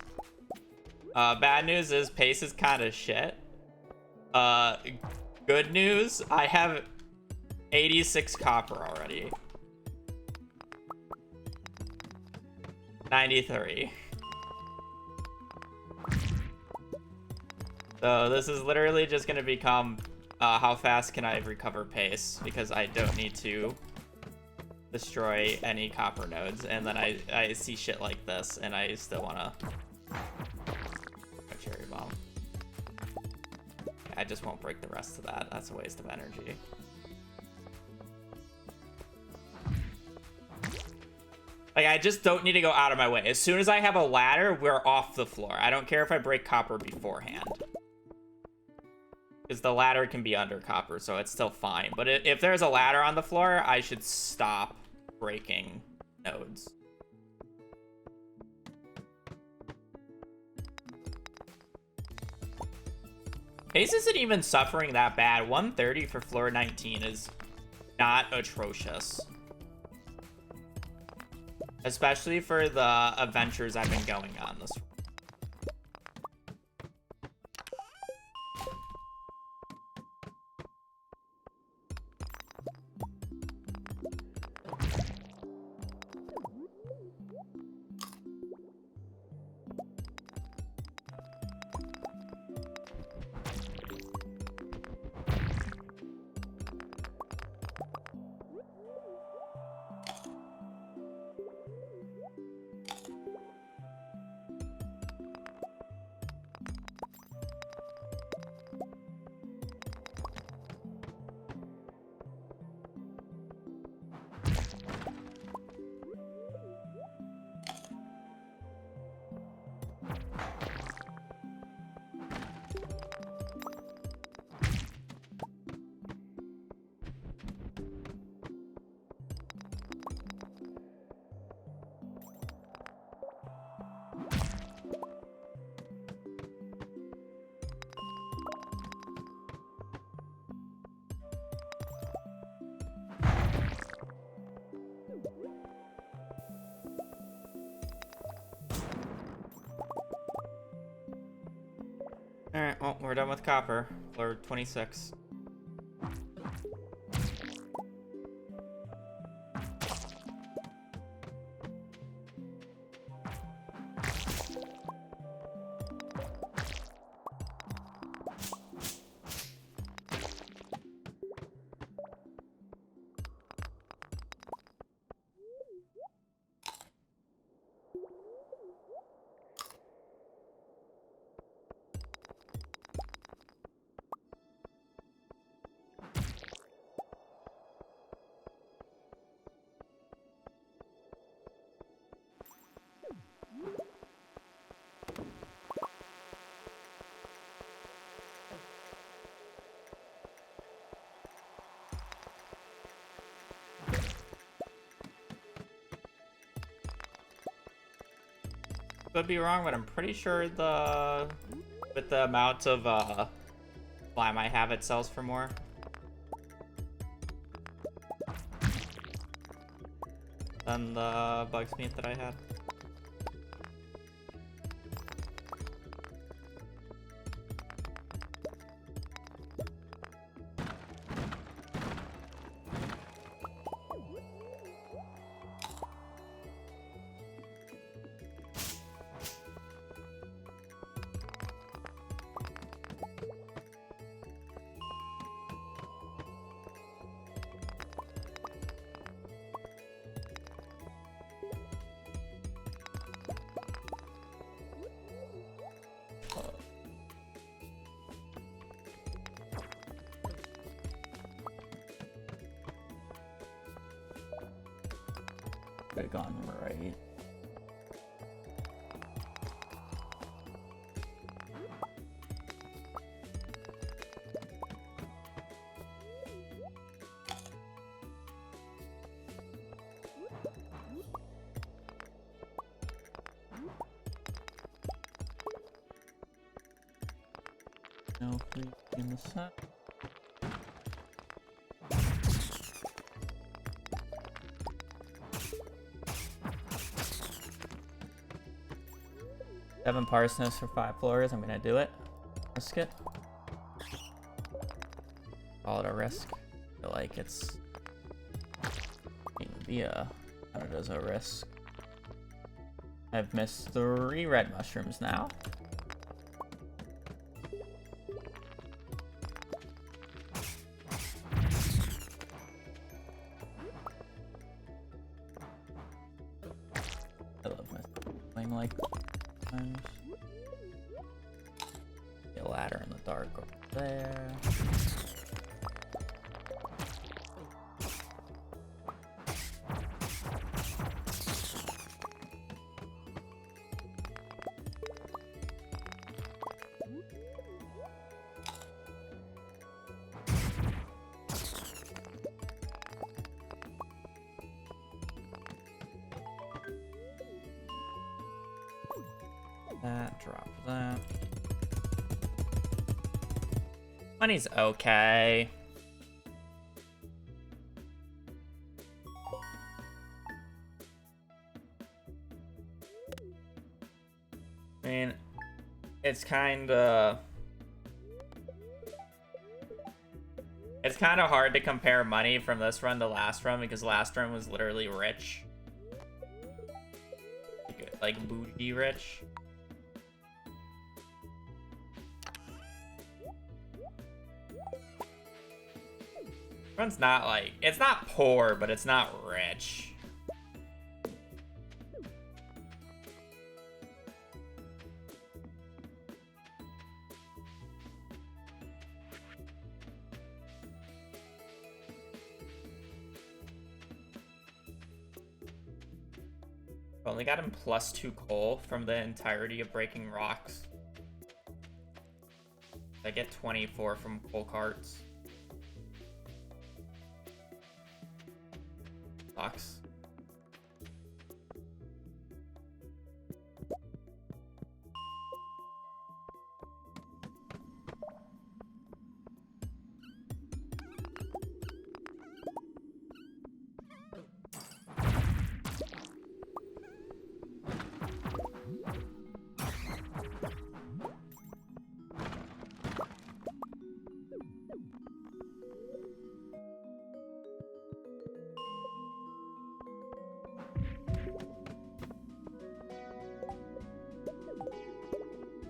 Bad news is pace is kind of shit. Good news, I have 86 copper already. 93. So this is literally just gonna become how fast can I recover pace, because I don't need to destroy any copper nodes, and then I see shit like this and I still wanna a cherry bomb. I just won't break the rest of that. That's a waste of energy. Like, I just don't need to go out of my way. As soon as I have a ladder, we're off the floor. I don't care if I break copper beforehand, because the ladder can be under copper, so it's still fine. But if there's a ladder on the floor, I should stop breaking nodes. Pace isn't even suffering that bad. 130 for floor 19 is not atrocious. Especially for the adventures I've been going on this week. Alright, well, we're done with copper. Floor 26. Could be wrong, but I'm pretty sure with the amount of slime I have, it sells for more than the bug's meat that I had. Could have gone right. No free in the set. Seven parsnips for 5 floors. I'm gonna do it. Risk it. Call it a risk. I feel like it's maybe kind of does a risk. I've missed 3 red mushrooms now. Something like times. A ladder in the dark over there. That drops that. Money's okay. I mean, it's kind of hard to compare money from this run to last run because last run was literally rich. Like bougie rich. Run's not like, it's not poor, but it's not rich. Only got him +2 coal from the entirety of breaking rocks. I get 24 from coal carts. Sucks.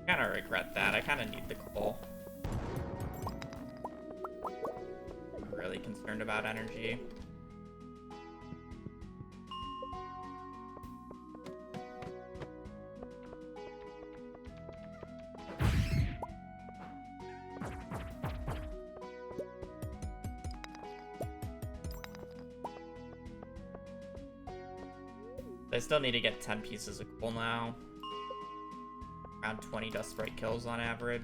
I kind of regret that. I kind of need the coal. I'm really concerned about energy. I still need to get 10 pieces of coal now. Around 20 dust sprite kills on average.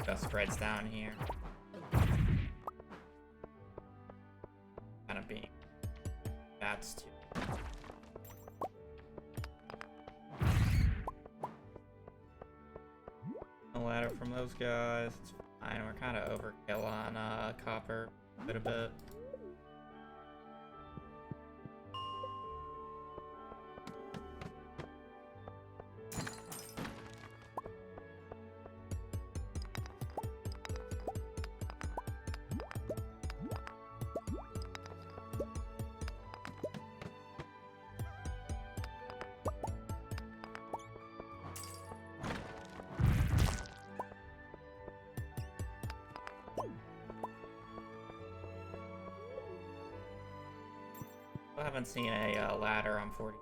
Dust spreads down here. Kind of being that's too. A ladder from those guys. It's fine. We're kind of overkill on copper a bit. I haven't seen a ladder on 40.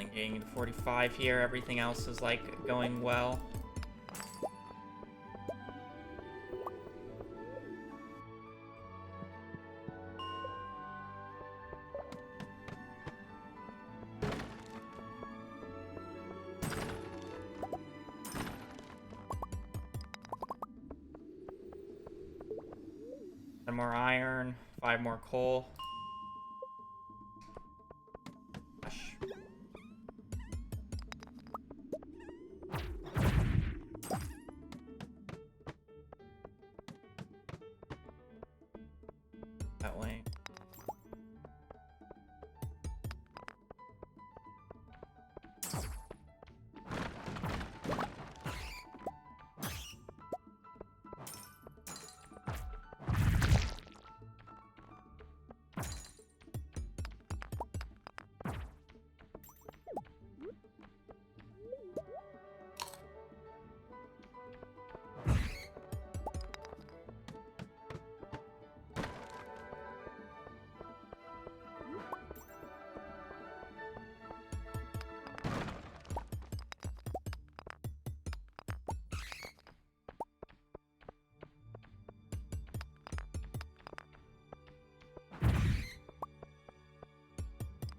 struggling getting to 45 here. Everything else is like going well. More iron, 5 more coal. Gosh. That way.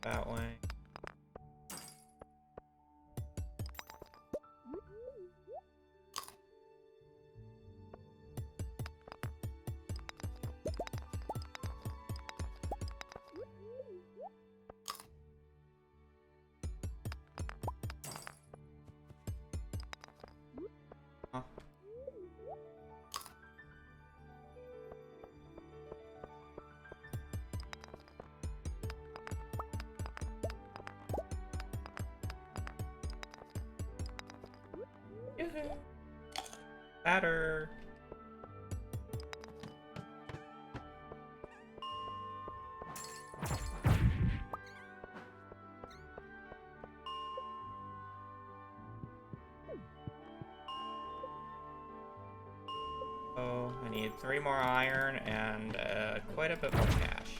That way. Huh. Batter. Oh, I need 3 more iron and quite a bit more cash.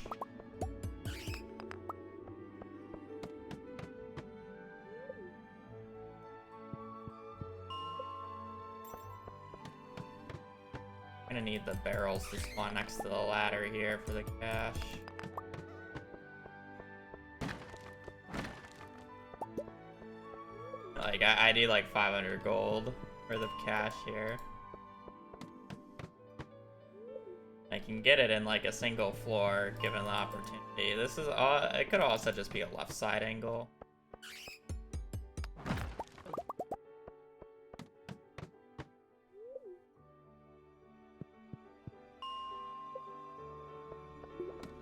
I'm gonna need the barrels to spawn next to the ladder here for the cash. Like, I need like 500 gold for the cash here. I can get it in like a single floor given the opportunity. This is it could also just be a left side angle.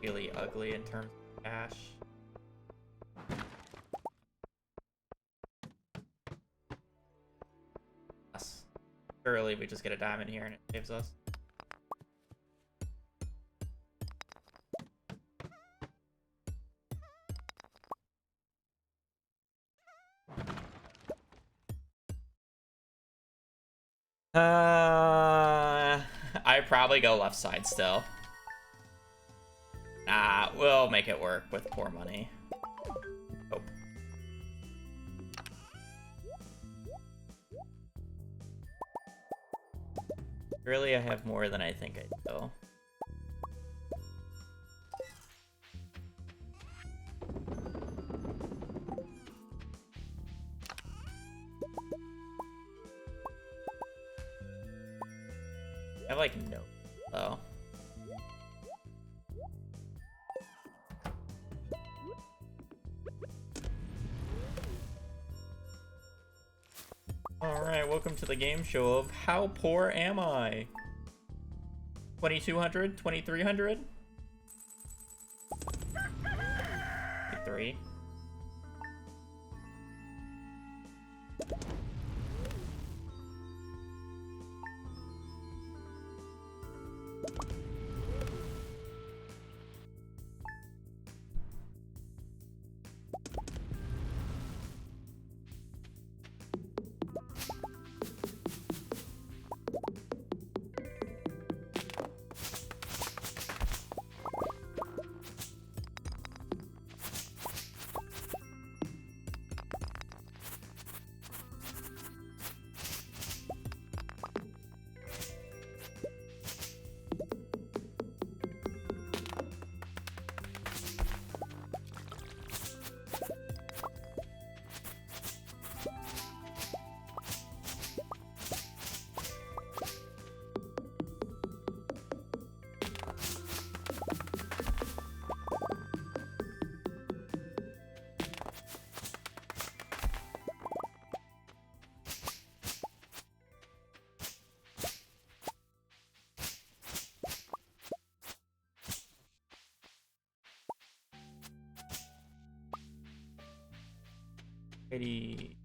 Really ugly in terms of cash. Yes. Surely we just get a diamond here and it saves us. I'd probably go left side still. Nah, we'll make it work with poor money. Oh. Really, I have more than I think I do. I have like no though. Alright, welcome to the game show of How Poor Am I? 2200? 2300? 3. 80.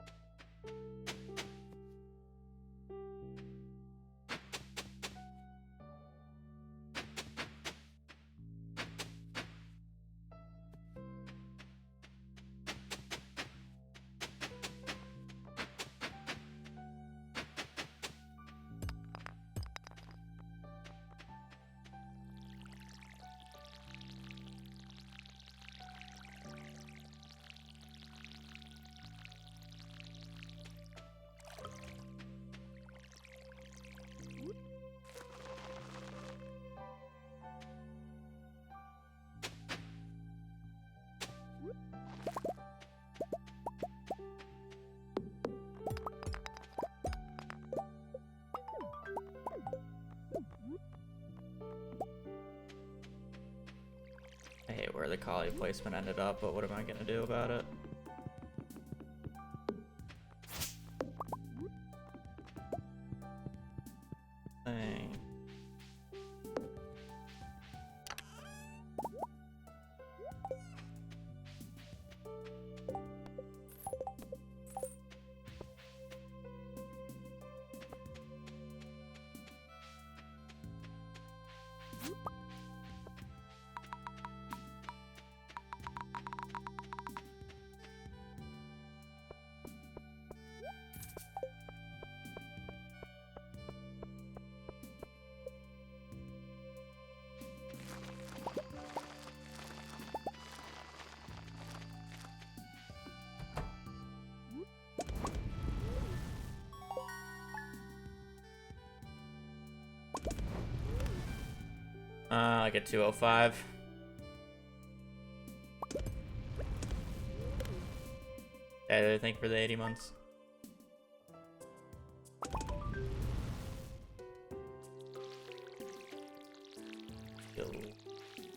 I hate where the collie placement ended up, but what am I gonna do about it? Dang. Like a 205. I think for the 80 months.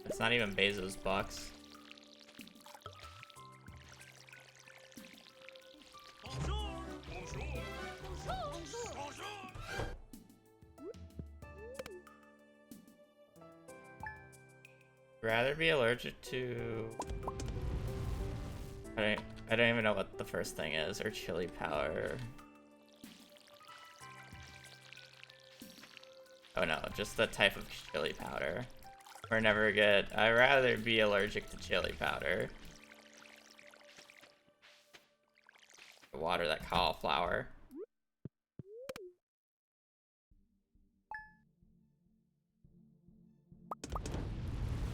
It's not even Bezos bucks. Rather be allergic to... I don't even know what the first thing is, or chili powder. Oh no, just the type of chili powder. Or never get... I'd rather be allergic to chili powder. Water that cauliflower.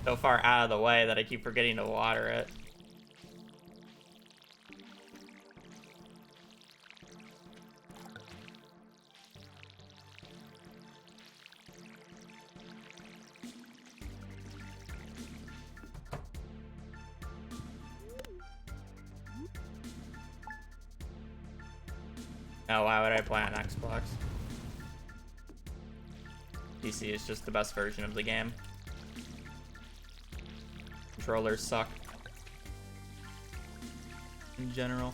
So far out of the way that I keep forgetting to water it. No, why would I play on Xbox? PC is just the best version of the game. Controllers suck. In general.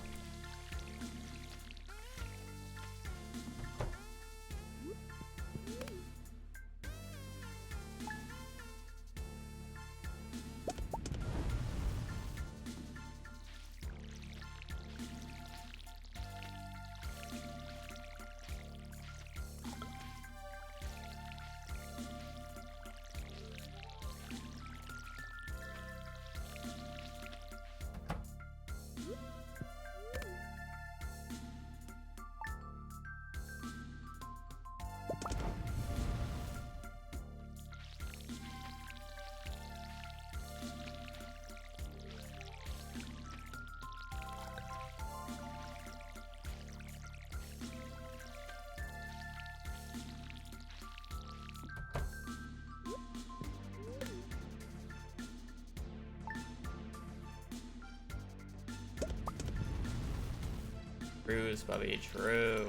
Trues, Bubby, true.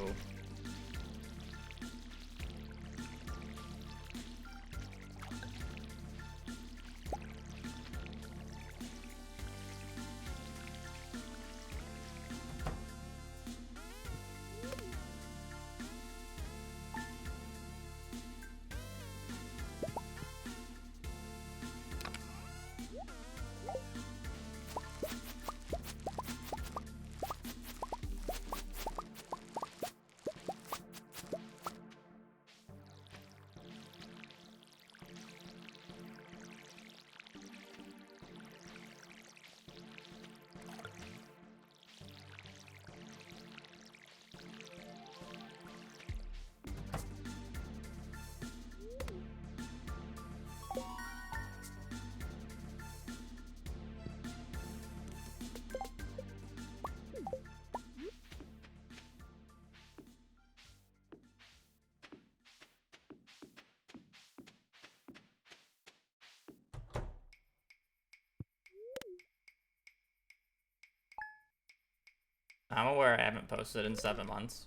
I'm aware I haven't posted in 7 months.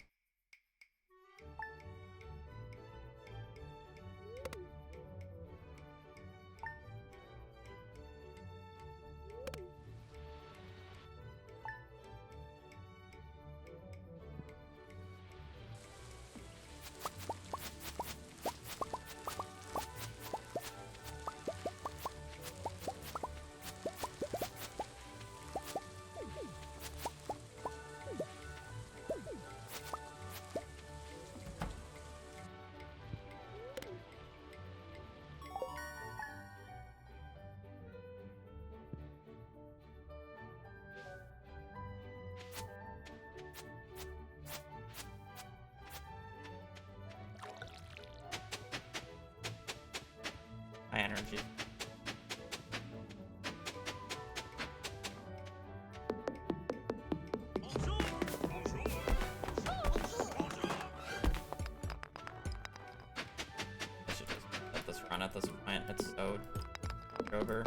My energy. I should just let this run at this point. It's so over.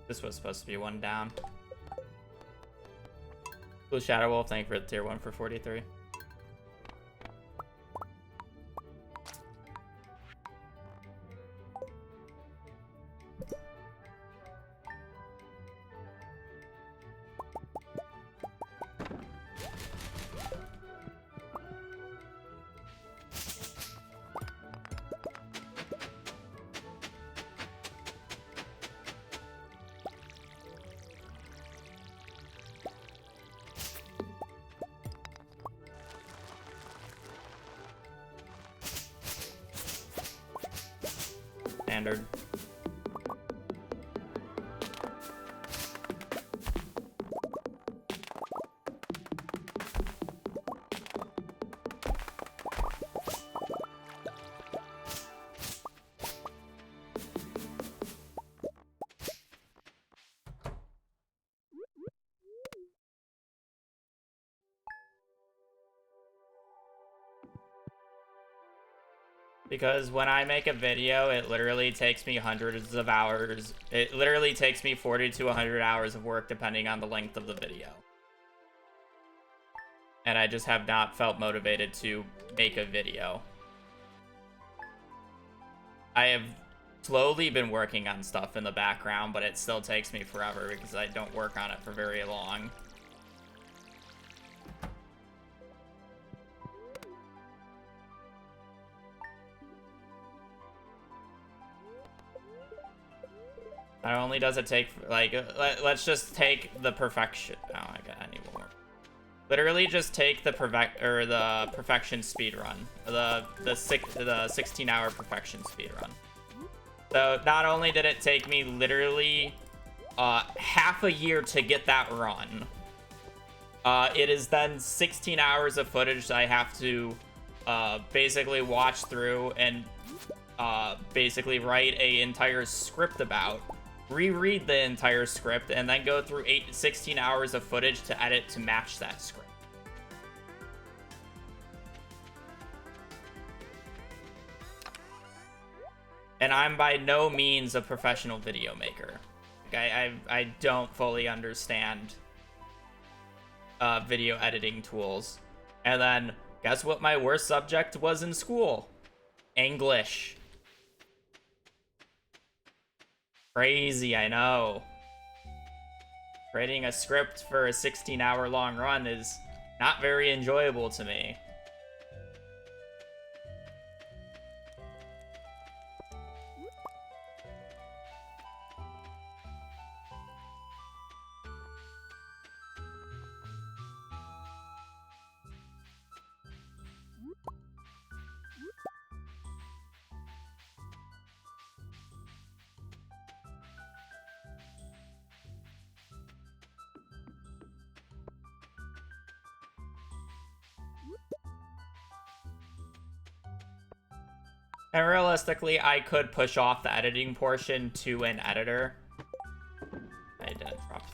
This was supposed to be 1 down. Blue Shadow Wolf, thank you for the tier 1 for 43. Standard. Because when I make a video, it literally takes me hundreds of hours. It literally takes me 40 to 100 hours of work depending on the length of the video. And I just have not felt motivated to make a video. I have slowly been working on stuff in the background, but it still takes me forever because I don't work on it for very long. Not only does it take, like, let's just take the perfection. Oh my god, I need one more. Literally, just take the perfection speed run, the 16-hour perfection speed run. So not only did it take me literally half a year to get that run, it is then 16 hours of footage that I have to basically watch through and basically write an entire script about. Reread the entire script, and then go through 16 hours of footage to edit to match that script. And I'm by no means a professional video maker. Like, I don't fully understand video editing tools. And then, guess what my worst subject was in school? English. Crazy, I know. Writing a script for a 16-hour long run is not very enjoyable to me. And realistically, I could push off the editing portion to an editor. I didn't drop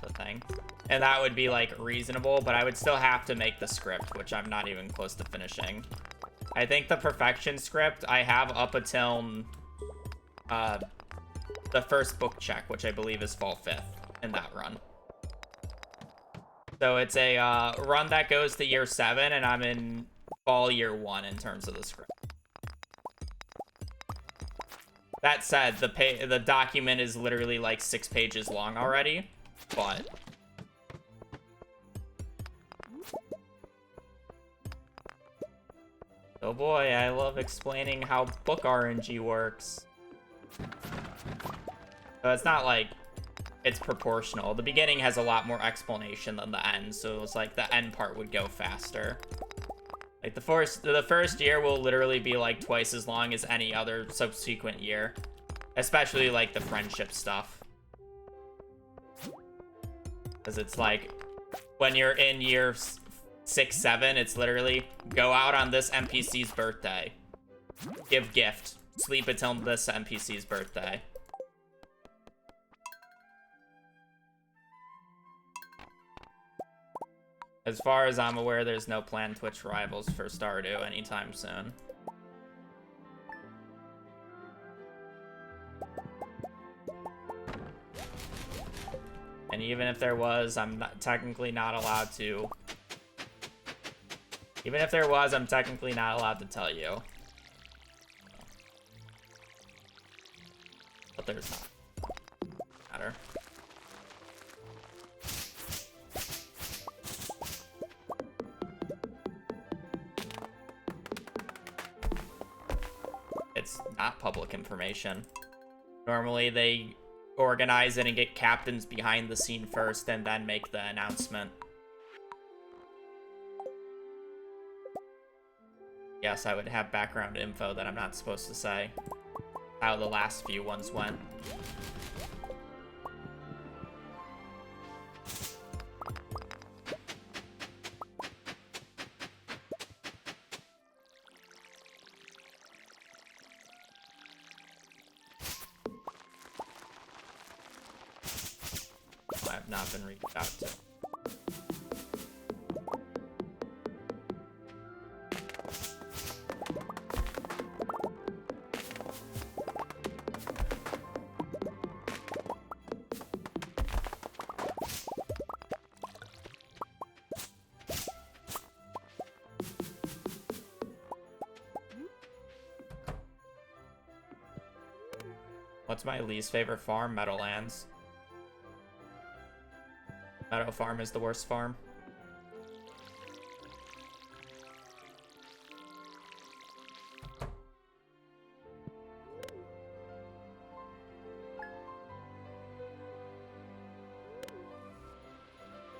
the thing. And that would be, like, reasonable, but I would still have to make the script, which I'm not even close to finishing. I think the perfection script I have up until the first book check, which I believe is fall 5th in that run. So it's a run that goes to year 7, and I'm in fall year 1 in terms of the script. That said, the document is literally like 6 pages long already, but oh boy, I love explaining how book RNG works. So it's not like it's proportional. The beginning has a lot more explanation than the end, so it's like the end part would go faster. Like the first year will literally be like twice as long as any other subsequent year, especially like the friendship stuff. Because it's like when you're in year 6, 7, it's literally go out on this NPC's birthday, give gift, sleep until this NPC's birthday. As far as I'm aware, there's no planned Twitch rivals for Stardew anytime soon. And even if there was, I'm technically not allowed to. Even if there was, I'm technically not allowed to tell you. But there's not. Matter. It's not public information. Normally they organize it and get captains behind the scene first and then make the announcement. Yes, I would have background info that I'm not supposed to say. How the last few ones went. I have not been reached out to. What's my least favorite farm? Meadowlands. Meadow Farm is the worst farm.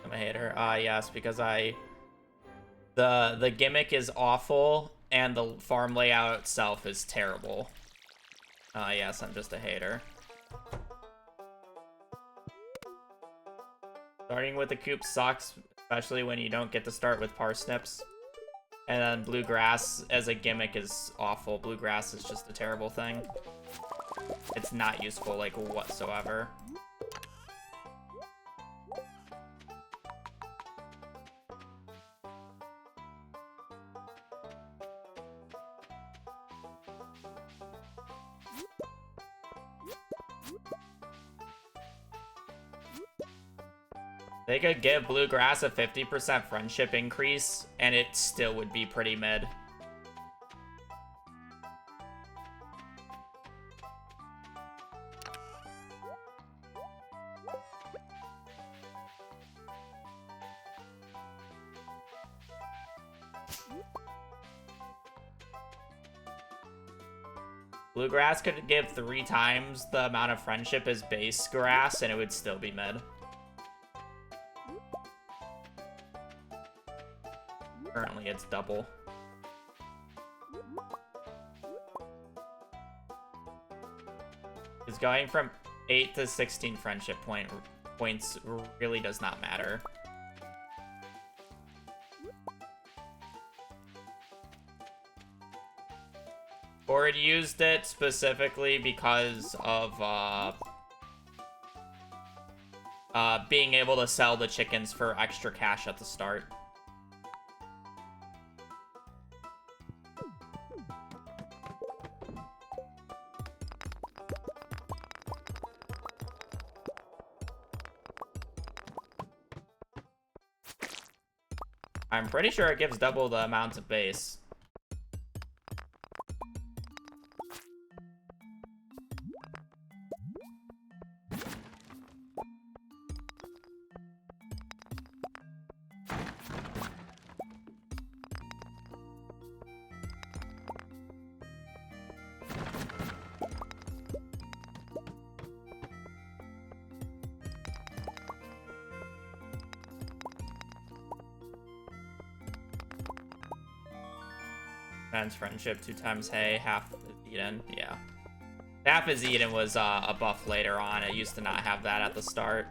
I'm a hater. Yes, because the gimmick is awful and the farm layout itself is terrible. Yes, I'm just a hater. Starting with the coop sucks, especially when you don't get to start with parsnips. And then bluegrass as a gimmick is awful. Bluegrass is just a terrible thing. It's not useful, like, whatsoever. They could give Bluegrass a 50% friendship increase, and it still would be pretty mid. Bluegrass could give 3 times the amount of friendship as base grass, and it would still be mid. Currently, it's double. Because going from 8 to 16 friendship points really does not matter. Board used it specifically because of being able to sell the chickens for extra cash at the start. I'm pretty sure it gives double the amount of base. Friends, friendship, 2 times hay, half is eaten. Yeah. Half is eaten was a buff later on. It used to not have that at the start.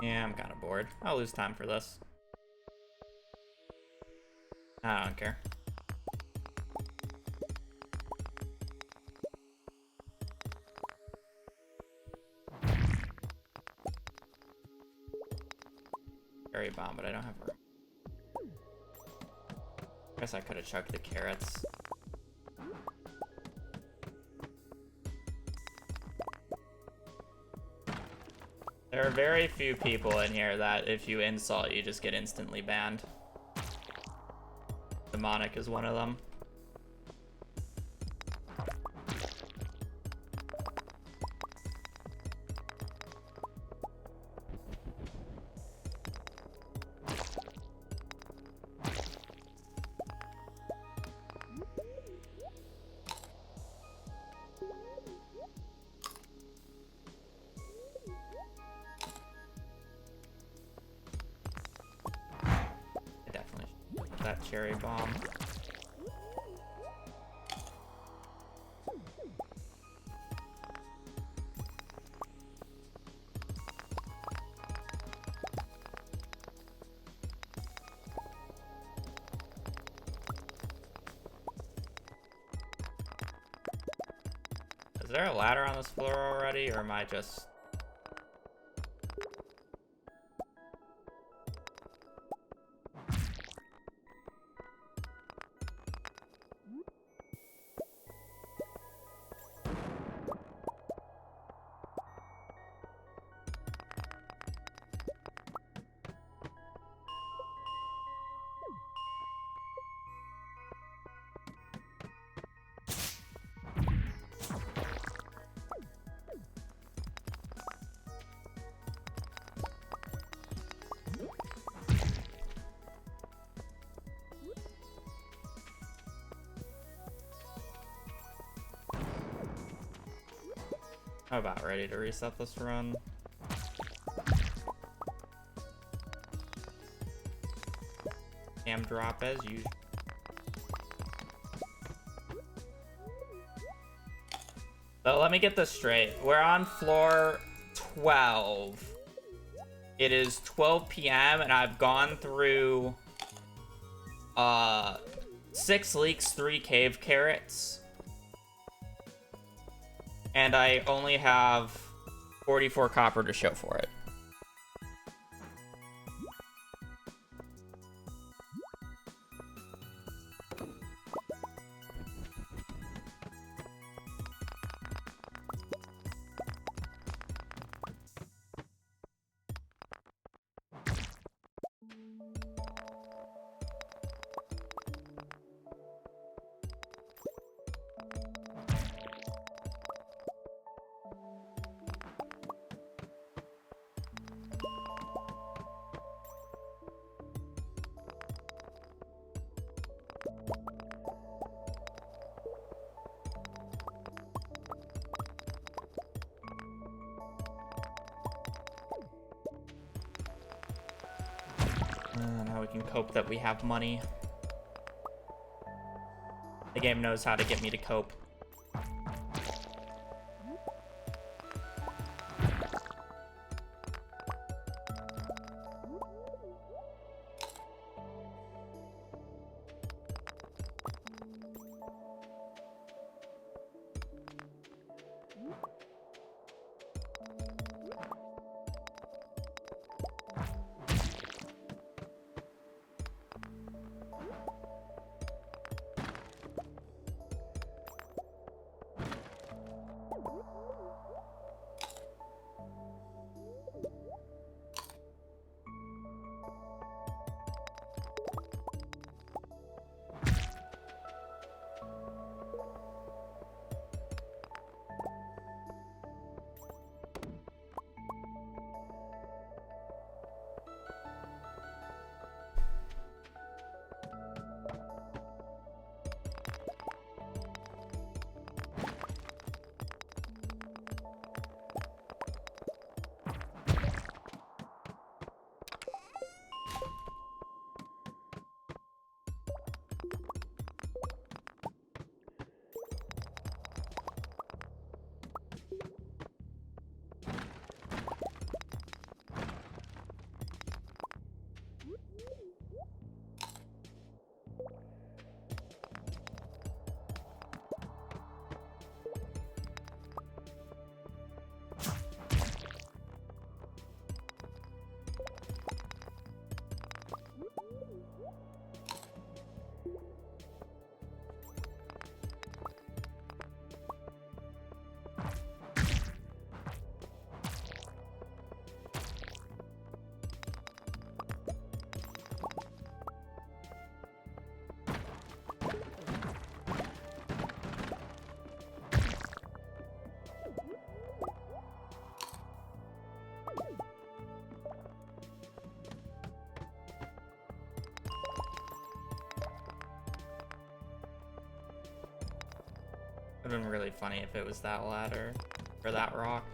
Yeah, I'm kind of bored. I'll lose time for this. I don't care. Berry bomb, but I don't have room. Guess I could have chucked the carrots. There are very few people in here that if you insult, you just get instantly banned. Demonic is one of them. That cherry bomb. Is there a ladder on this floor already, or am I just... I'm about ready to reset this run. Cam drop as usual. So let me get this straight. We're on floor 12. It is 12 p.m. and I've gone through 6 leeks, 3 cave carrots. And I only have 44 copper to show for it. can cope that we have money. The game knows how to get me to cope. It would have been really funny if it was that ladder, or that rock.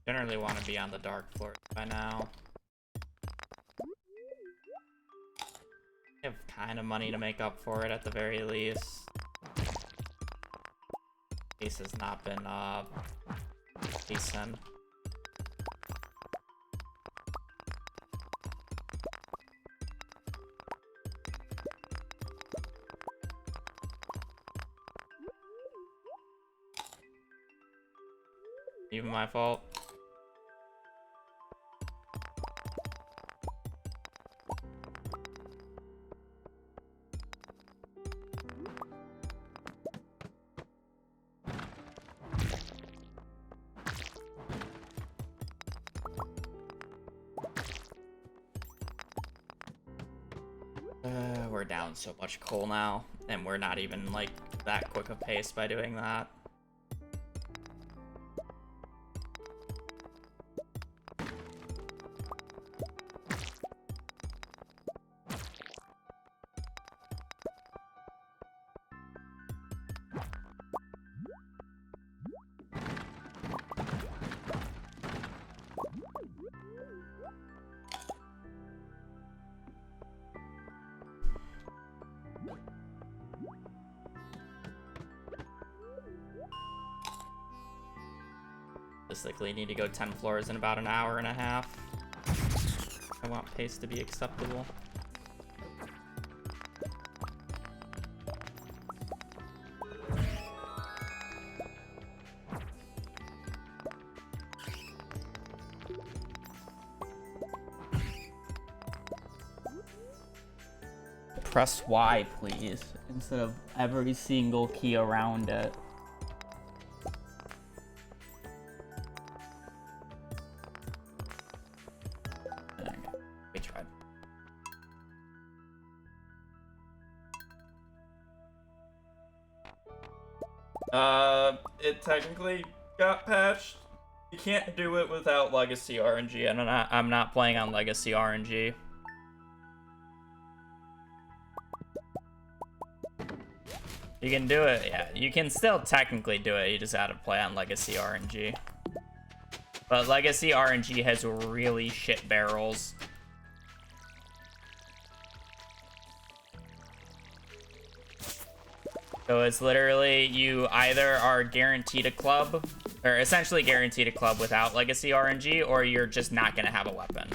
Generally want to be on the dark floor by now. I have kind of money to make up for it at the very least. Case has not been decent. Even my fault. We're down so much coal now, and we're not even like that quick a pace by doing that. Realistically, need to go 10 floors in about an hour and a half. I want pace to be acceptable. Press Y, please. instead of every single key around it. Okay, we tried. It technically got patched. You can't do it without Legacy RNG, and I'm not playing on Legacy RNG. You can do it, yeah. You can still technically do it, you just gotta play on Legacy RNG. But Legacy RNG has really shit barrels. So it's literally, you either are guaranteed a club, or essentially guaranteed a club without Legacy RNG, or you're just not gonna have a weapon.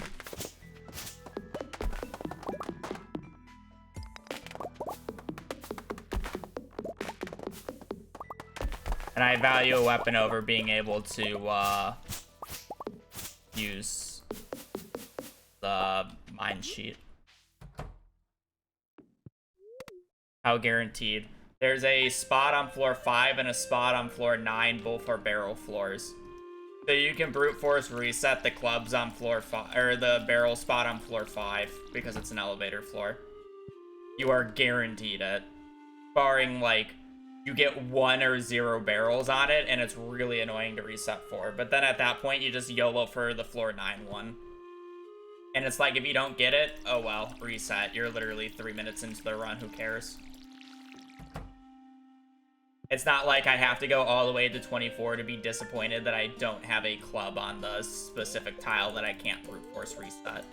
And I value a weapon over being able to use the mine sheet. How guaranteed? There's a spot on floor 5 and a spot on floor 9. Both are barrel floors. So you can brute force reset the clubs on floor 5, or the barrel spot on floor 5, because it's an elevator floor. You are guaranteed it. Barring, like, you get 1 or 0 barrels on it, and it's really annoying to reset for. But then at that point, you just YOLO for the floor 9 one. And it's like, if you don't get it, oh well, reset. You're literally 3 minutes into the run, who cares? It's not like I have to go all the way to 24 to be disappointed that I don't have a club on the specific tile that I can't brute force reset.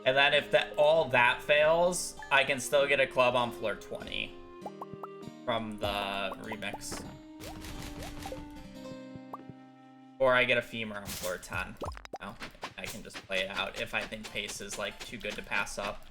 And then if all that fails, I can still get a club on floor 20 from the remix. Or I get a femur on floor 10. No, I can just play it out if I think pace is like too good to pass up.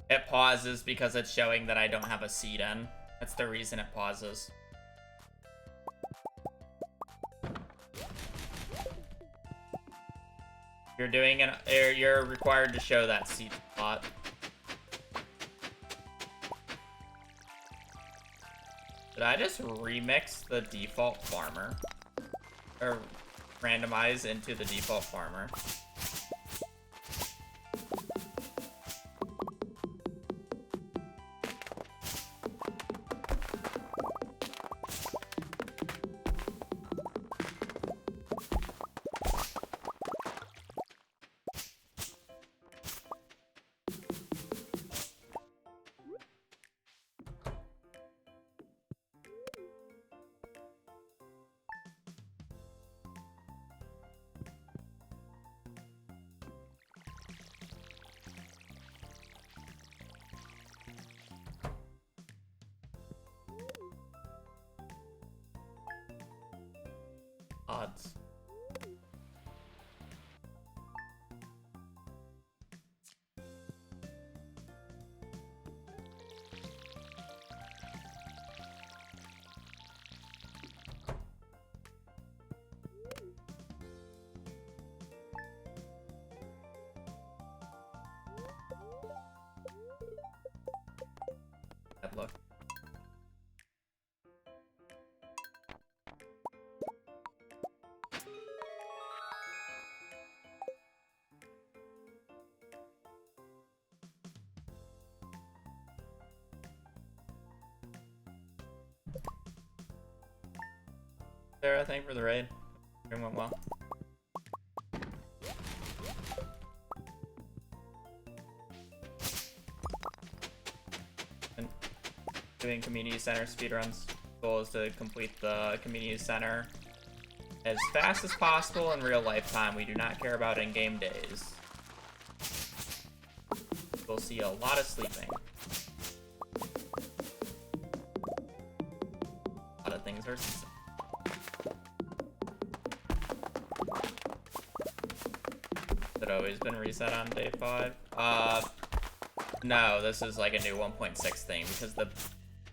It pauses because it's showing that I don't have a seed in. That's the reason it pauses. You're required to show that seed spot. Did I just remix the default farmer? Or randomize into the default farmer? Odds. there, I think, for the raid. It went well. And doing community center speedruns. Goal is to complete the community center as fast as possible in real life time. We do not care about in-game days. We'll see a lot of sleeping. A lot of things are... Has it always been reset on day 5? No, this is like a new 1.6 thing because the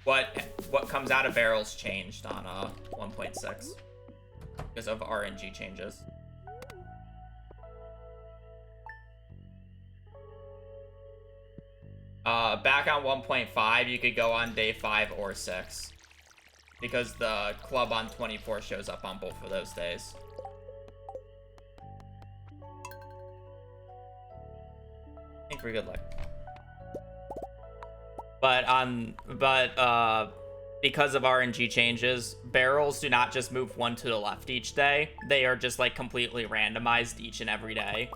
what comes out of barrels changed on 1.6 because of RNG changes. Back on 1.5, you could go on day 5 or 6 because the club on 24 shows up on both of those days. I think we're good luck. But because of RNG changes, barrels do not just move one to the left each day. They are just like completely randomized each and every day.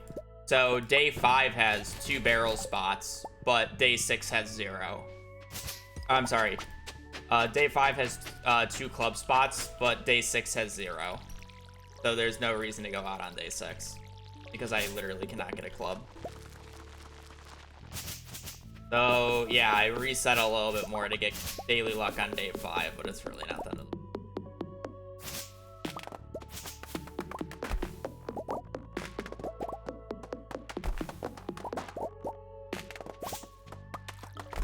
So day 5 has 2 barrel spots, but day 6 has 0. I'm sorry. Day 5 has 2 club spots, but day 6 has 0. So there's no reason to go out on day 6 because I literally cannot get a club. So yeah, I reset a little bit more to get daily luck on day 5, but it's really not that.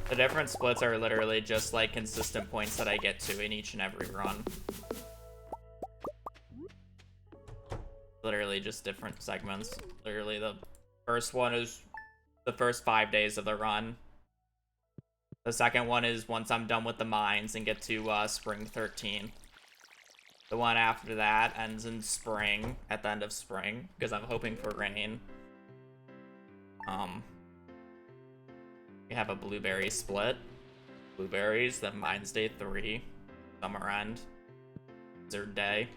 The different splits are literally just like consistent points that I get to in each and every run. Literally just different segments. Literally the first one is the first 5 days of the run. The second one is once I'm done with the mines and get to spring 13. The one after that ends in spring, at the end of spring, because I'm hoping for rain. We have a blueberry split. Blueberries, then mines day 3. Summer end. Third day.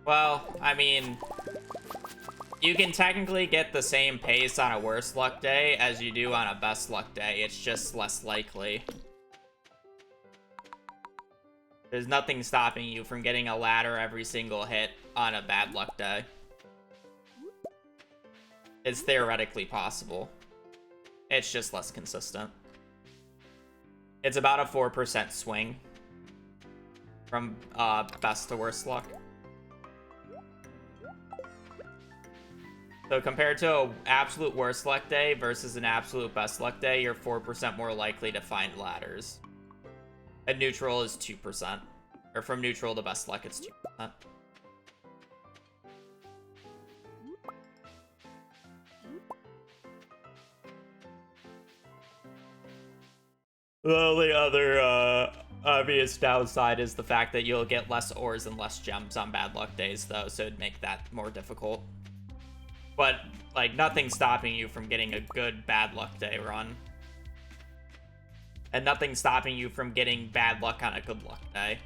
Well, I mean, you can technically get the same pace on a worst luck day as you do on a best luck day. It's just less likely. There's nothing stopping you from getting a ladder every single hit on a bad luck day. It's theoretically possible. It's just less consistent. It's about a 4% swing from best to worst luck. So compared to an absolute worst luck day versus an absolute best luck day, you're 4% more likely to find ladders. And neutral is 2%. Or from neutral to best luck, it's 2%. The only other obvious downside is the fact that you'll get less ores and less gems on bad luck days, though, so it'd make that more difficult. But, like, nothing's stopping you from getting a good bad luck day run. And nothing's stopping you from getting bad luck on a good luck day.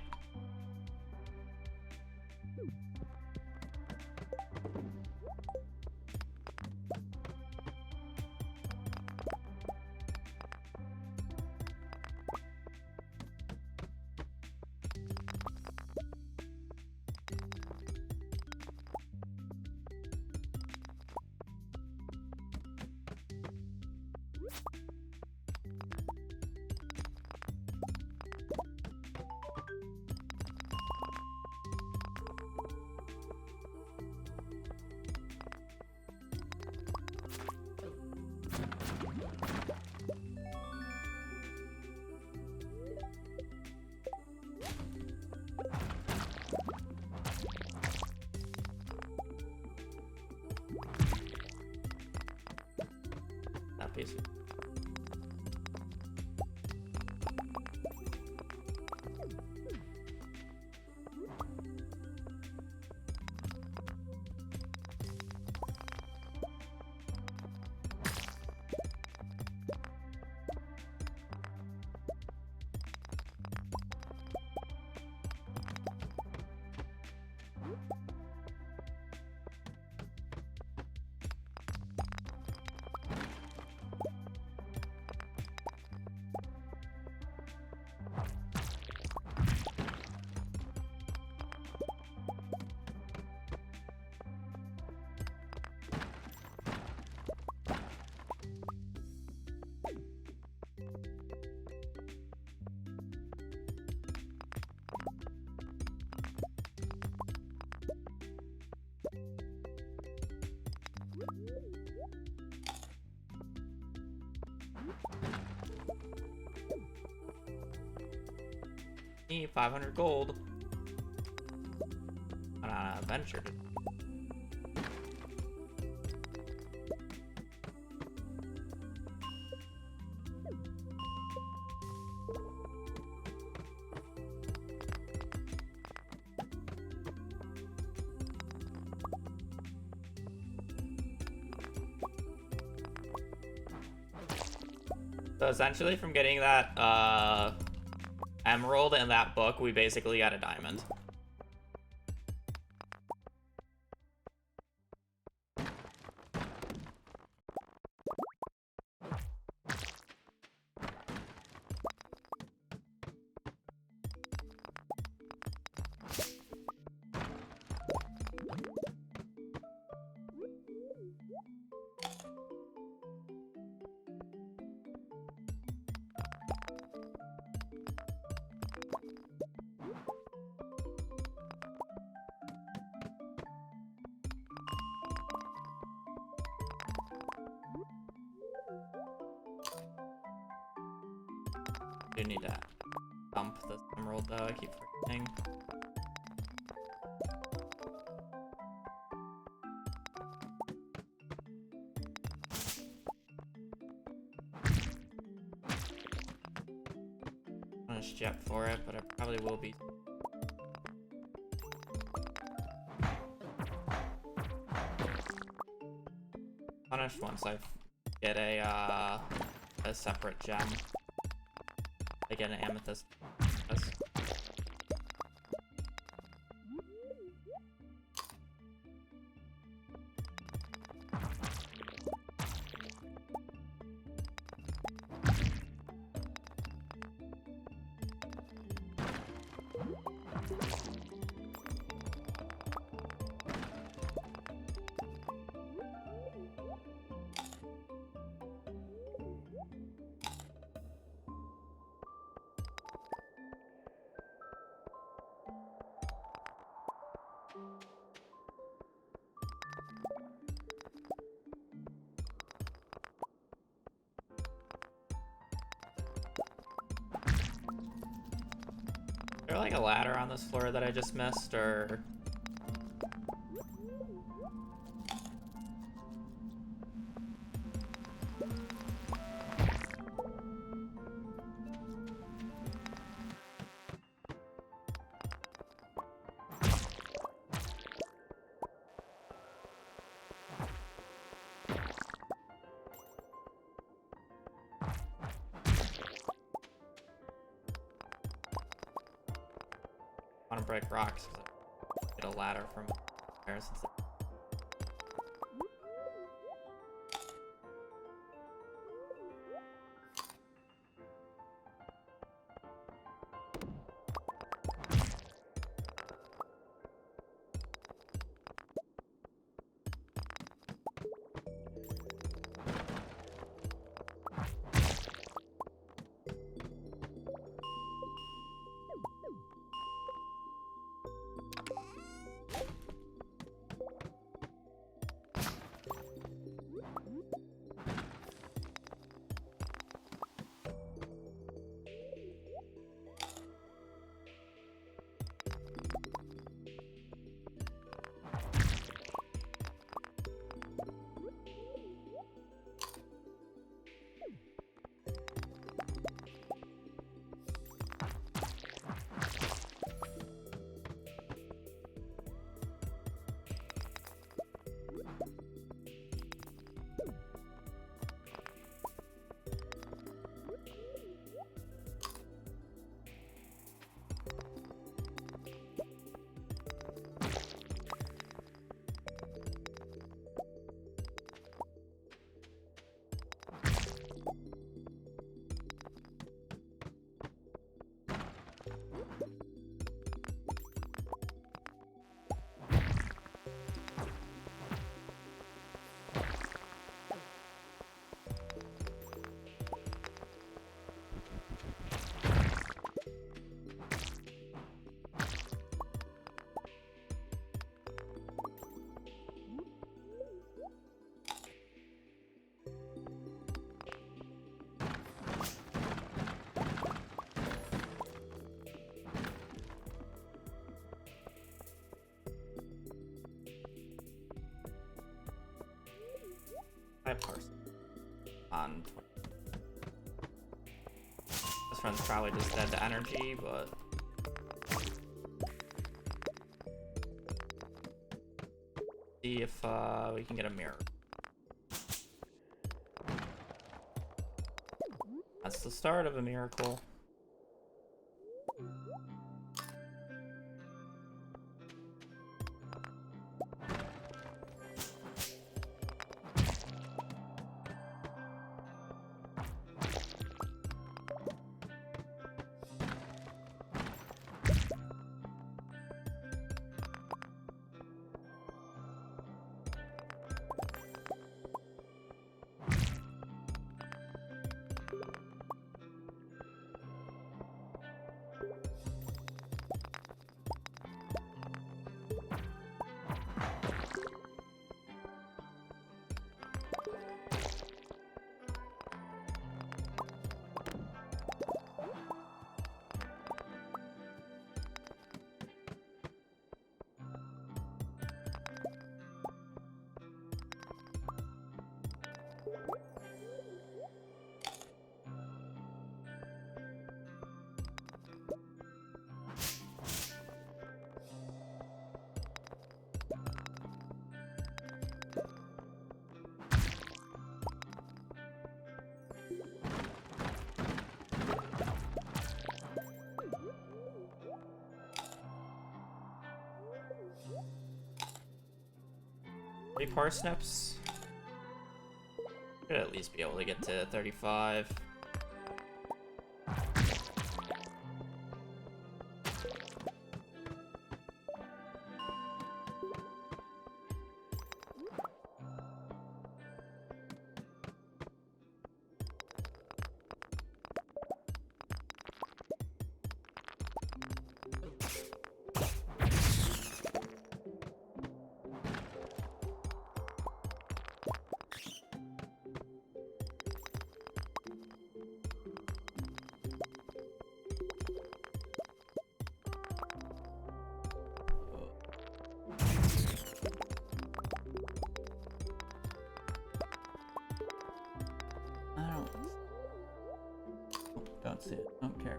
me 500 gold. On an adventure. So essentially from getting that emerald and that book, we basically got a diamond. I do need to dump this emerald though, I keep forgetting. I'm gonna jet for it, but I probably will be. Punished once I get a separate gem. I get an amethyst. Yes. Is there like a ladder on this floor that I just missed, or? I want to break rocks because I get a ladder from there since 5 parsec on 20. This one's probably just dead to energy, but see if we can get a mirror. That's the start of a miracle. Parsnips. Should at least be able to get to 35. Don't see it. Don't care.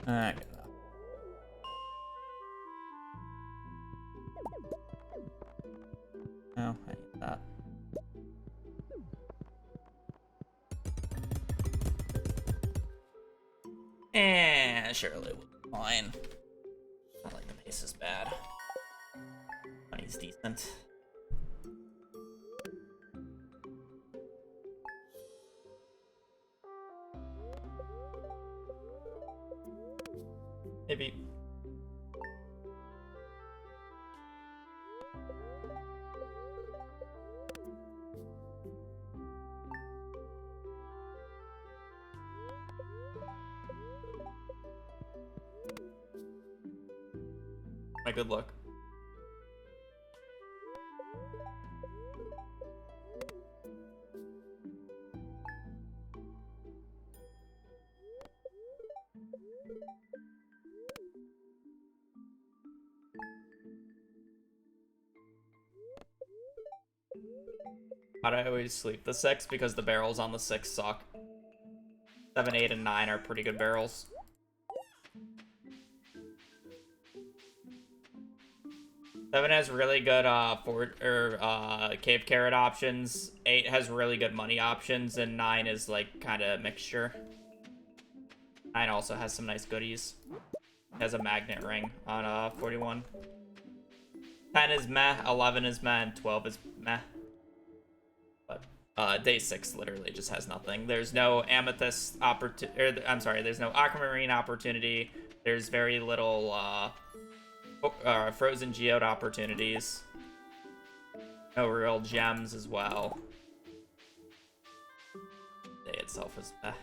Alright. No, I need that. And surely we'll be fine. Not like the pace is bad. Money's decent. Maybe. My good luck. How do I always sleep the 6? Because the barrels on the 6 suck. 7, 8, and 9 are pretty good barrels. 7 has really good cave carrot options. 8 has really good money options, and 9 is like kind of a mixture. 9 also has some nice goodies. It has a magnet ring on 41. 10 is meh, 11 is meh, and 12 is meh. But day 6 literally just has nothing. There's no amethyst opportunity. I'm sorry, there's no aquamarine opportunity. There's very little frozen geode opportunities. No real gems as well. Day itself is meh.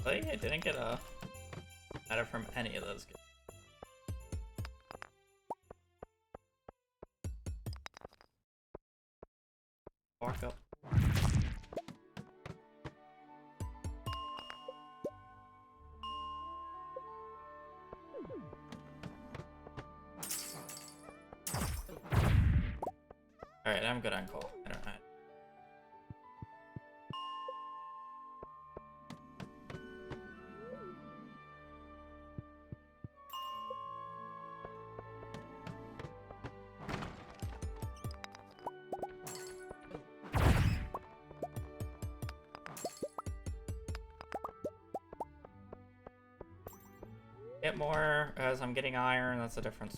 I didn't get a meta from any of those guys. Walk up. Alright, I'm good on call. I don't know. Get more as I'm getting iron, that's the difference.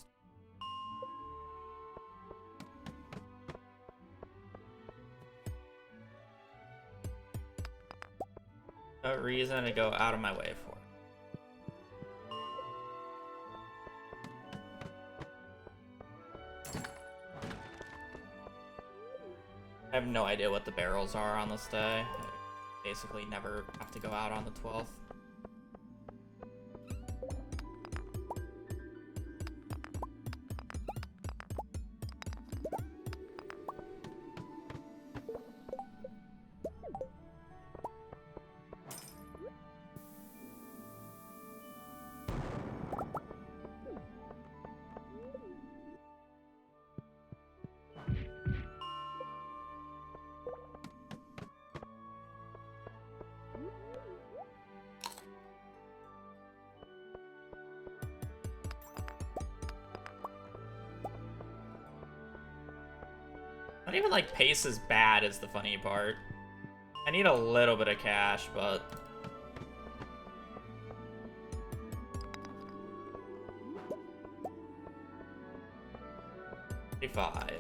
No reason to go out of my way for it. I have no idea what the barrels are on this day. I basically never have to go out on the 12th. Not even like pace is bad is the funny part. I need a little bit of cash, but... $55.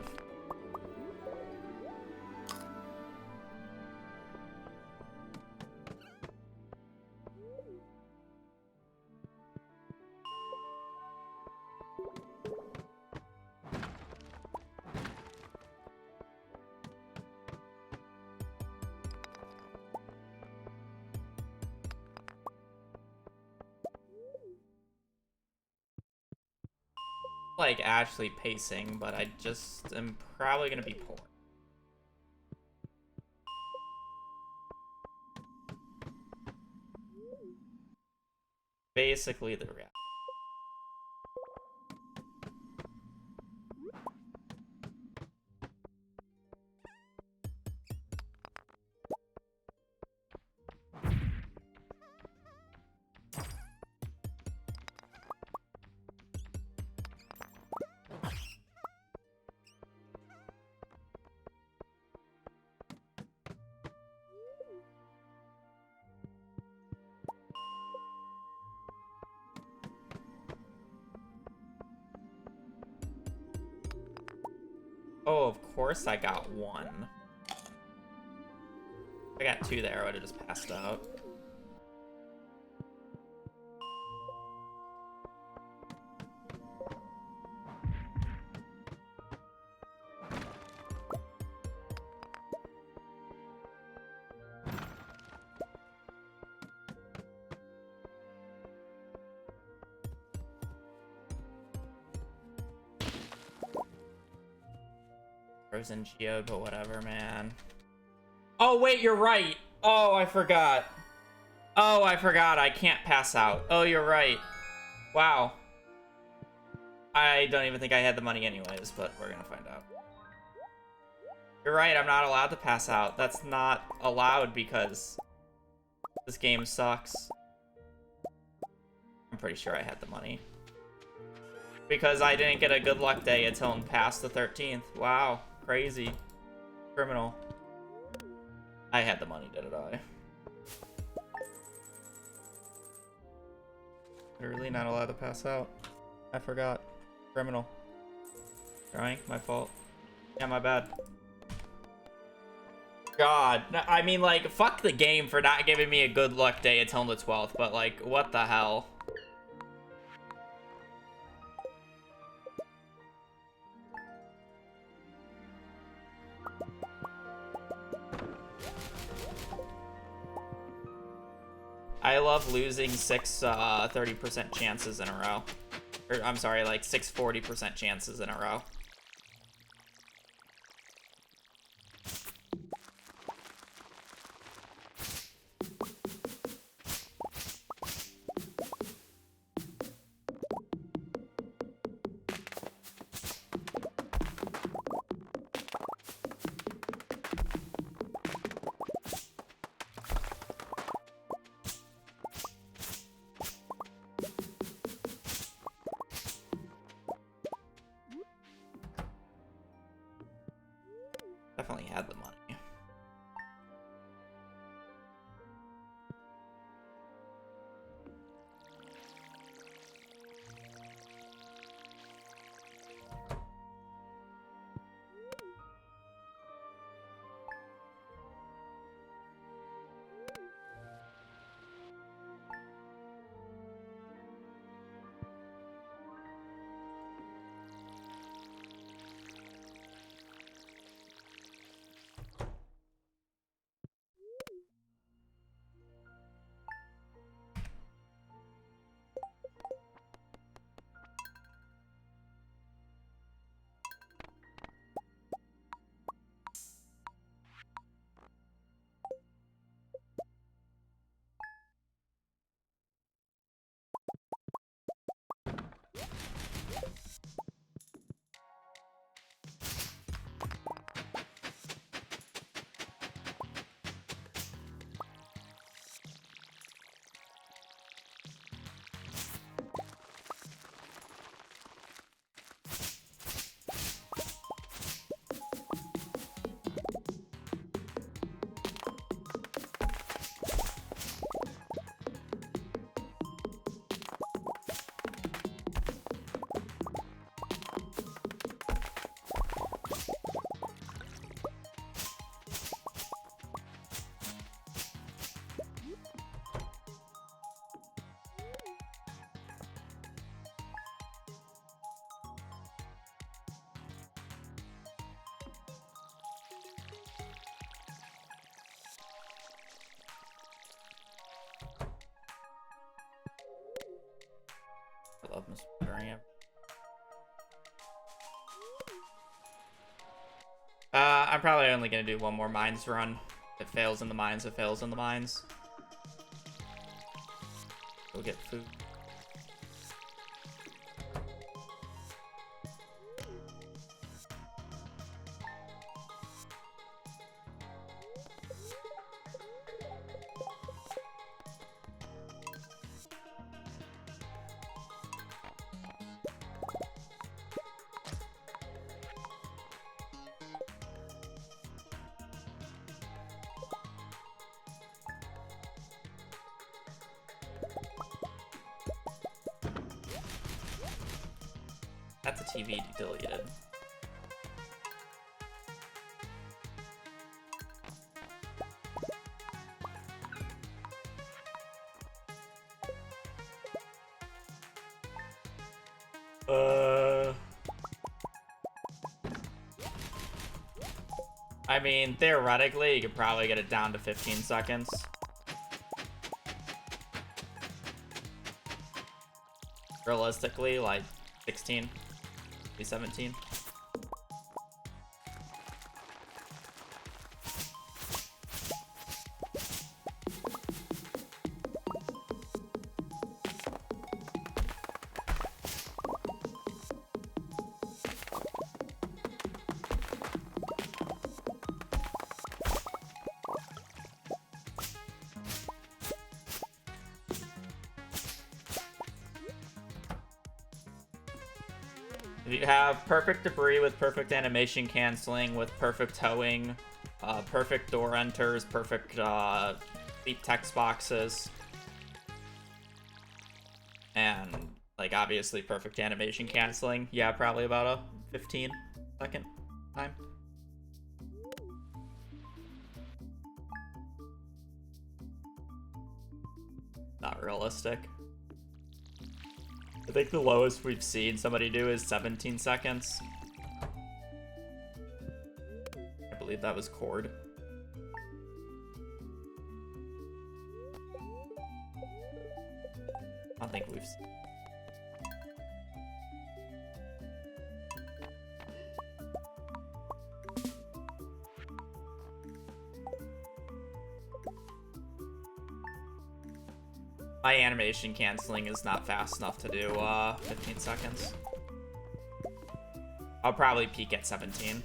Like actually pacing, but I just am probably gonna be poor. Basically the reality. Oh, of course I got one. If I got two there, I would have just passed out. Frozen Geode, but whatever, man. Oh, wait, you're right. Oh, I forgot. Oh, I forgot. I can't pass out. Oh, you're right. Wow. I don't even think I had the money anyways, but we're gonna find out. You're right, I'm not allowed to pass out. That's not allowed because this game sucks. I'm pretty sure I had the money. Because I didn't get a good luck day until past the 13th. Wow. Crazy. Criminal. I had the money, didn't I? Literally not allowed to pass out. I forgot. Criminal. Drawing? My fault. Yeah, my bad. God. I mean, like, fuck the game for not giving me a good luck day until the 12th, but, like, what the hell? I love losing 30% chances in a row. Or, I'm sorry, like 40% chances in a row. Definitely had the money. I love misfiring him. I'm probably only gonna do one more mines run. If it fails in the mines, it fails in the mines. Go get food. That's a TV deleted. I mean, theoretically, you could probably get it down to 15 seconds. Realistically, like 16, maybe 17. If you have perfect debris with perfect animation canceling, with perfect towing, perfect door enters, perfect deep text boxes, and like obviously perfect animation canceling, yeah, probably about a 15-second time. Not realistic. I think the lowest we've seen somebody do is 17 seconds. I believe that was Cord. I don't think we've seen. My animation canceling is not fast enough to do 15 seconds. I'll probably peak at 17.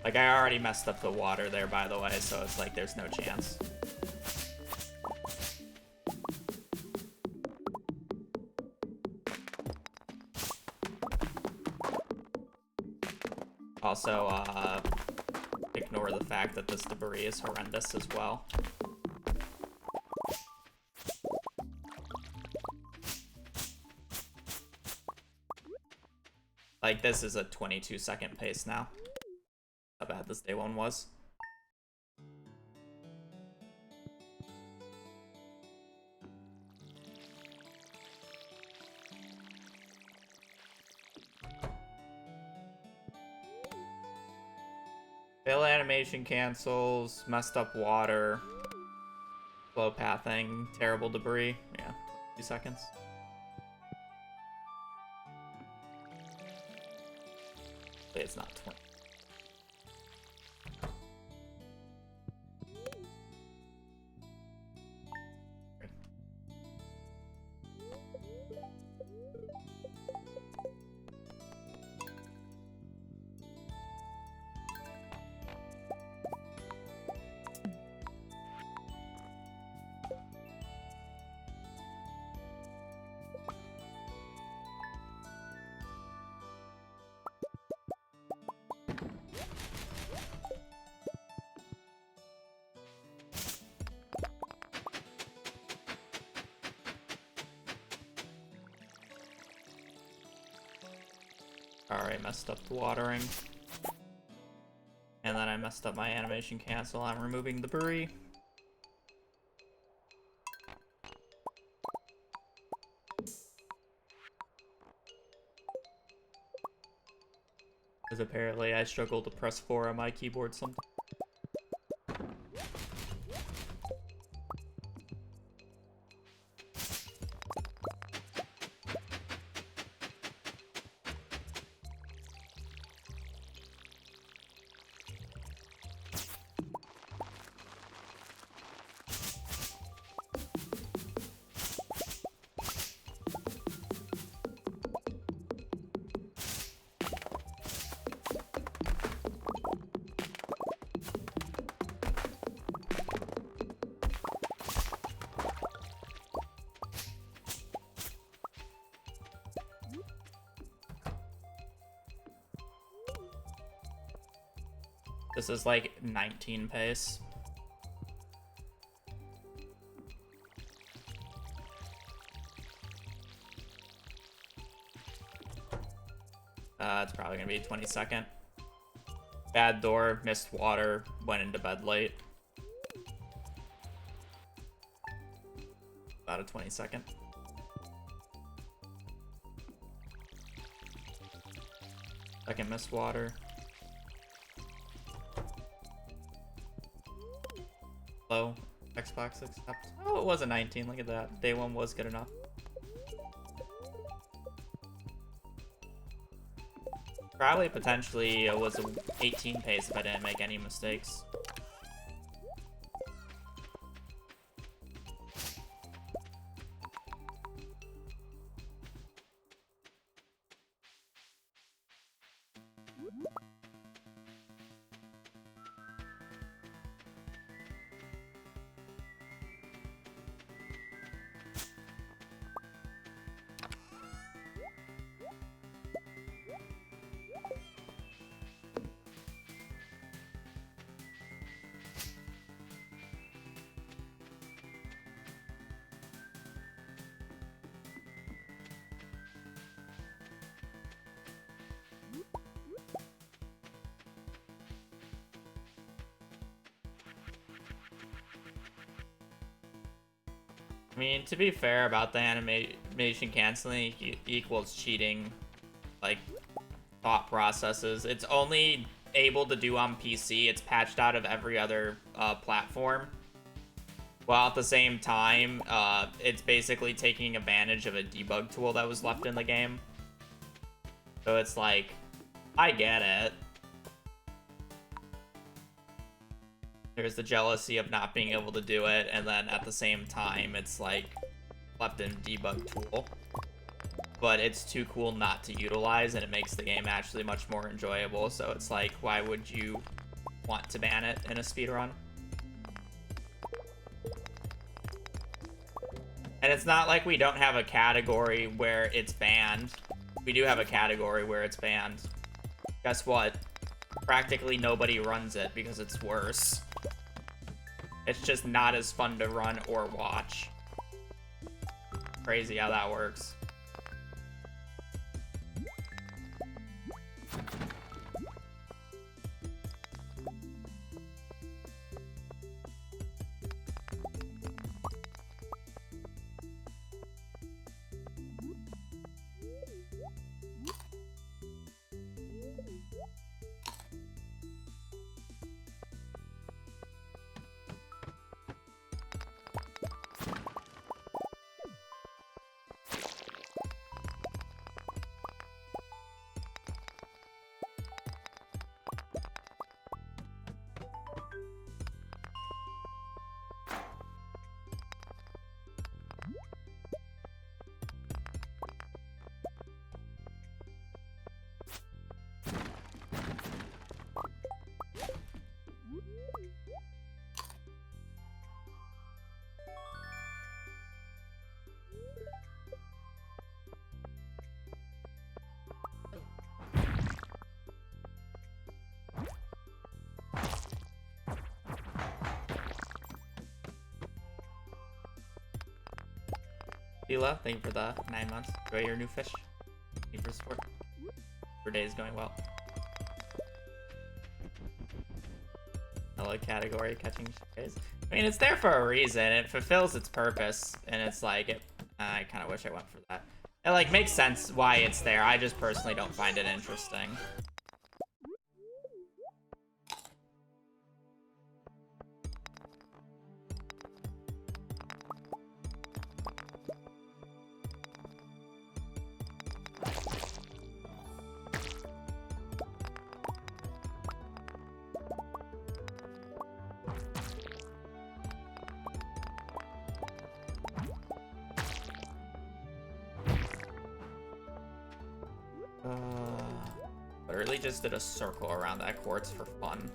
Like, I already messed up the water there, by the way, so it's like there's no chance. Also, ignore the fact that this debris is horrendous as well. Like, this is a 22-second pace now. How bad this day one was. Fail animation cancels, messed up water, slow pathing, terrible debris. Yeah, 2 seconds. It's not 20. Alright, messed up the watering. And then I messed up my animation cancel. I'm removing the debris. Because apparently I struggle to press 4 on my keyboard sometimes. This is like 19 pace. It's probably gonna be a 20-second. Bad door, missed water, went into bed late. About a 20-second. Second missed water. Low. Xbox accept. Oh, it was a 19. Look at that. Day one was good enough. Probably potentially it was a 18 pace if I didn't make any mistakes. I mean, to be fair about the animation canceling equals cheating, like, thought processes. It's only able to do on PC. It's patched out of every other platform. While at the same time, it's basically taking advantage of a debug tool that was left in the game. So it's like, I get it. There's the jealousy of not being able to do it, and then at the same time, it's like left in debug tool. But it's too cool not to utilize, and it makes the game actually much more enjoyable. So it's like, why would you want to ban it in a speedrun? And it's not like we don't have a category where it's banned. We do have a category where it's banned. Guess what? Practically nobody runs it because it's worse. It's just not as fun to run or watch. Crazy how that works. Sheila, thank you for the 9 months. Enjoy your new fish. Thank you for support. Your day is going well. Hello, category catching strays. I mean, it's there for a reason. It fulfills its purpose, and it's like, I kind of wish I went for that. It like makes sense why it's there. I just personally don't find it interesting. Literally just did a circle around that quartz for fun.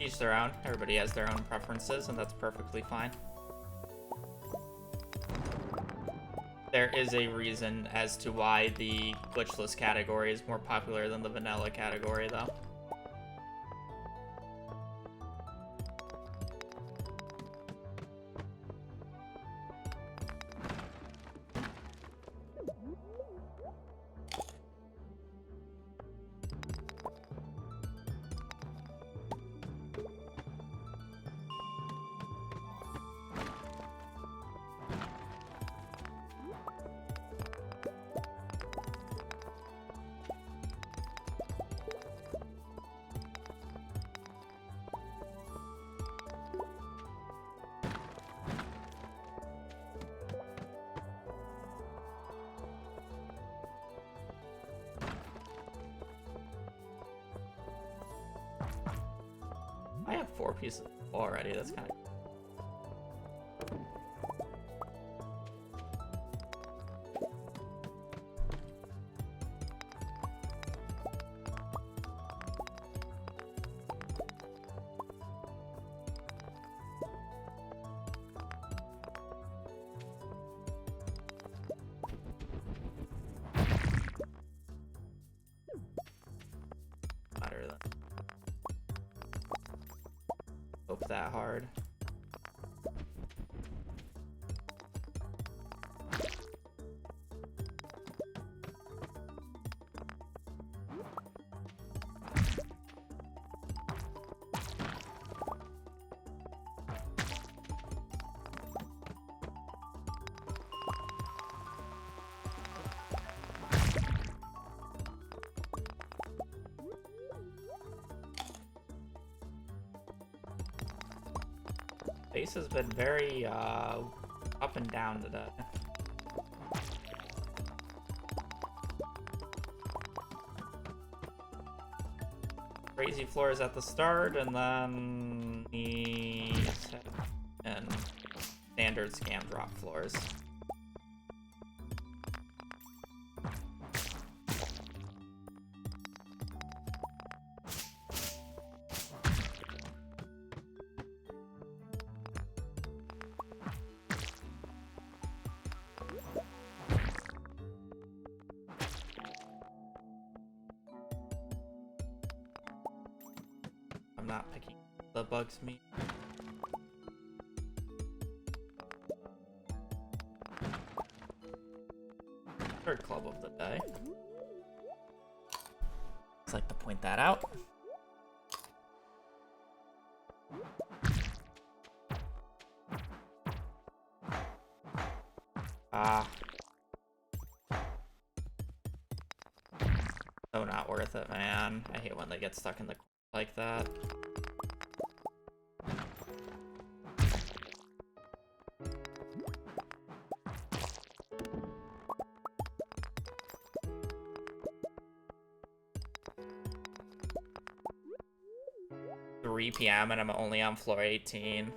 Each their own. Everybody has their own preferences, and that's perfectly fine. There is a reason as to why the glitchless category is more popular than the vanilla category, though. I have 4 pieces already. That's kind of better than hope that hard. Pace has been very up and down today. Crazy floors at the start, and then and standard scam drop floors. I'm not picking the bugs me. Third club of the day. I'd like to point that out. So not worth it, man. I hate when they get stuck in the like that. $3 p.m. and I'm only on floor 18.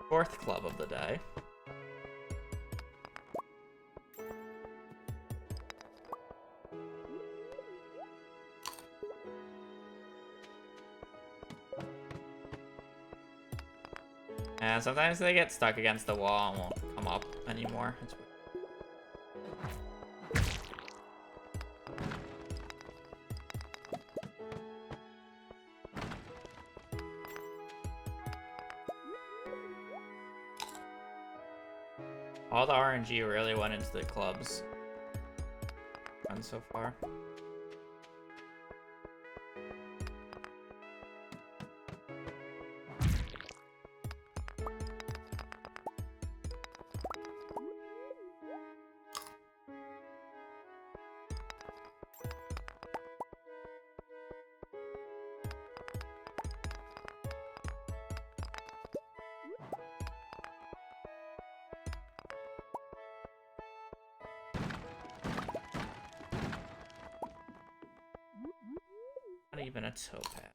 Fourth club of the day. And sometimes they get stuck against the wall and won't come up anymore. It's weird. All the RNG really went into the clubs. Run so far. Not even a towpath.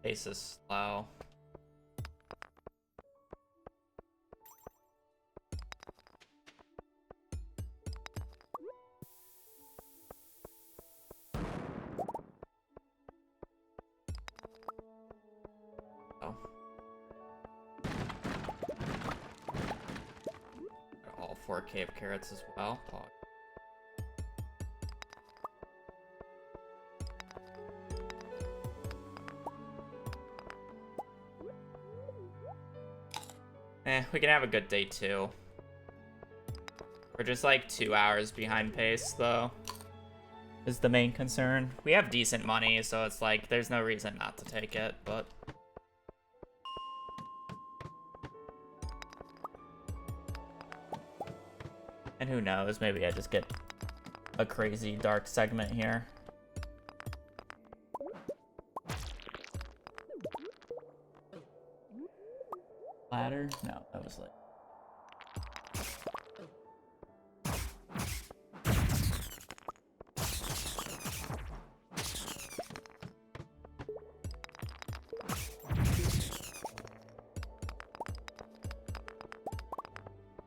Pace is slow. Oh. All 4 cave carrots as well. Oh. We can have a good day too. We're just like 2 hours behind pace though. is the main concern. We have decent money, so it's like there's no reason not to take it, but and who knows, maybe I just get a crazy dark segment here. Ladder? No, that was like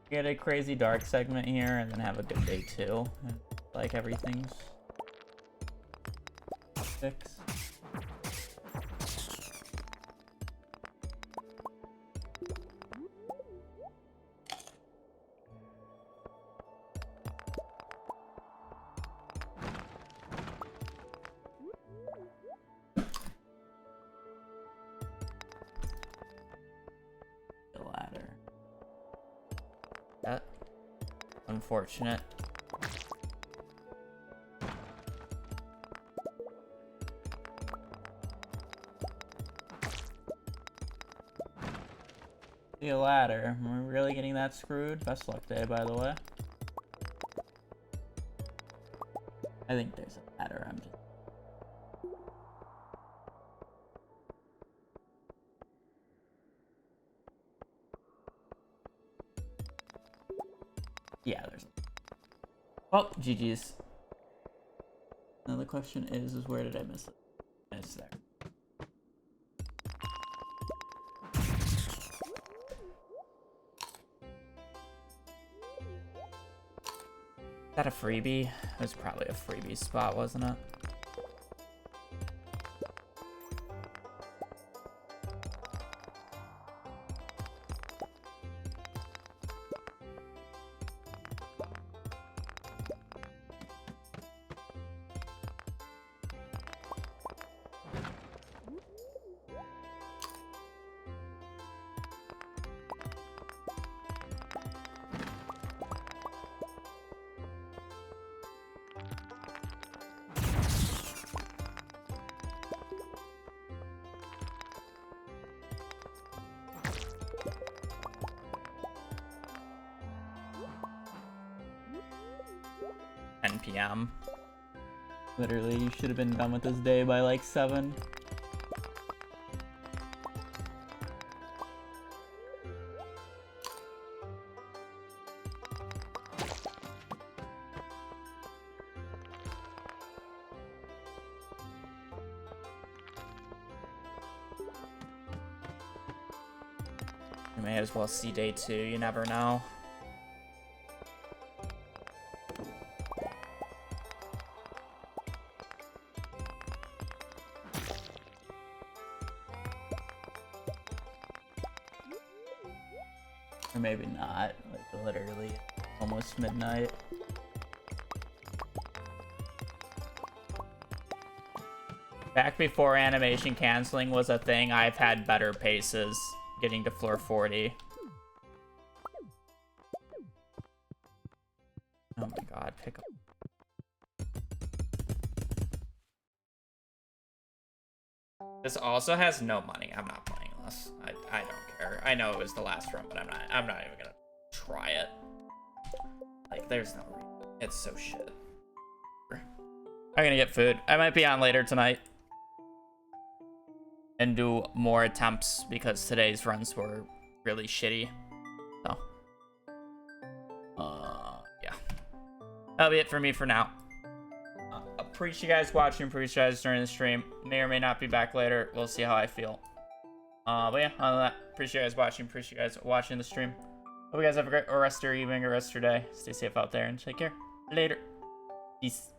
get a crazy dark segment here and then have a good day too. Like everything's fixed. The ladder. That unfortunate. The ladder. We're really getting that screwed. Best luck day, by the way. I think there's a ladder. I'm just. Yeah, there's. Oh, GG's. Now the question is where did I miss it? It's there. Is that a freebie? It was probably a freebie spot, wasn't it? PM. Literally, you should have been done with this day by like 7. You may as well see day 2, you never know. Or maybe not, like literally almost midnight. Back before animation canceling was a thing, I've had better paces getting to floor 40. Oh my god, pick up. This also has no money. I'm not playing this. I don't care. I know it was the last run, but I'm not even gonna try it. Like, there's no reason. It's so shit. I'm gonna get food. I might be on later tonight and do more attempts because today's runs were really shitty. So, yeah. That'll be it for me for now. Appreciate you guys watching, appreciate you guys during the stream. May or may not be back later. We'll see how I feel. But yeah, other than that, appreciate you guys watching, appreciate you guys watching the stream. Hope you guys have a great rest of your evening or rest of your day. Stay safe out there and take care. Later. Peace.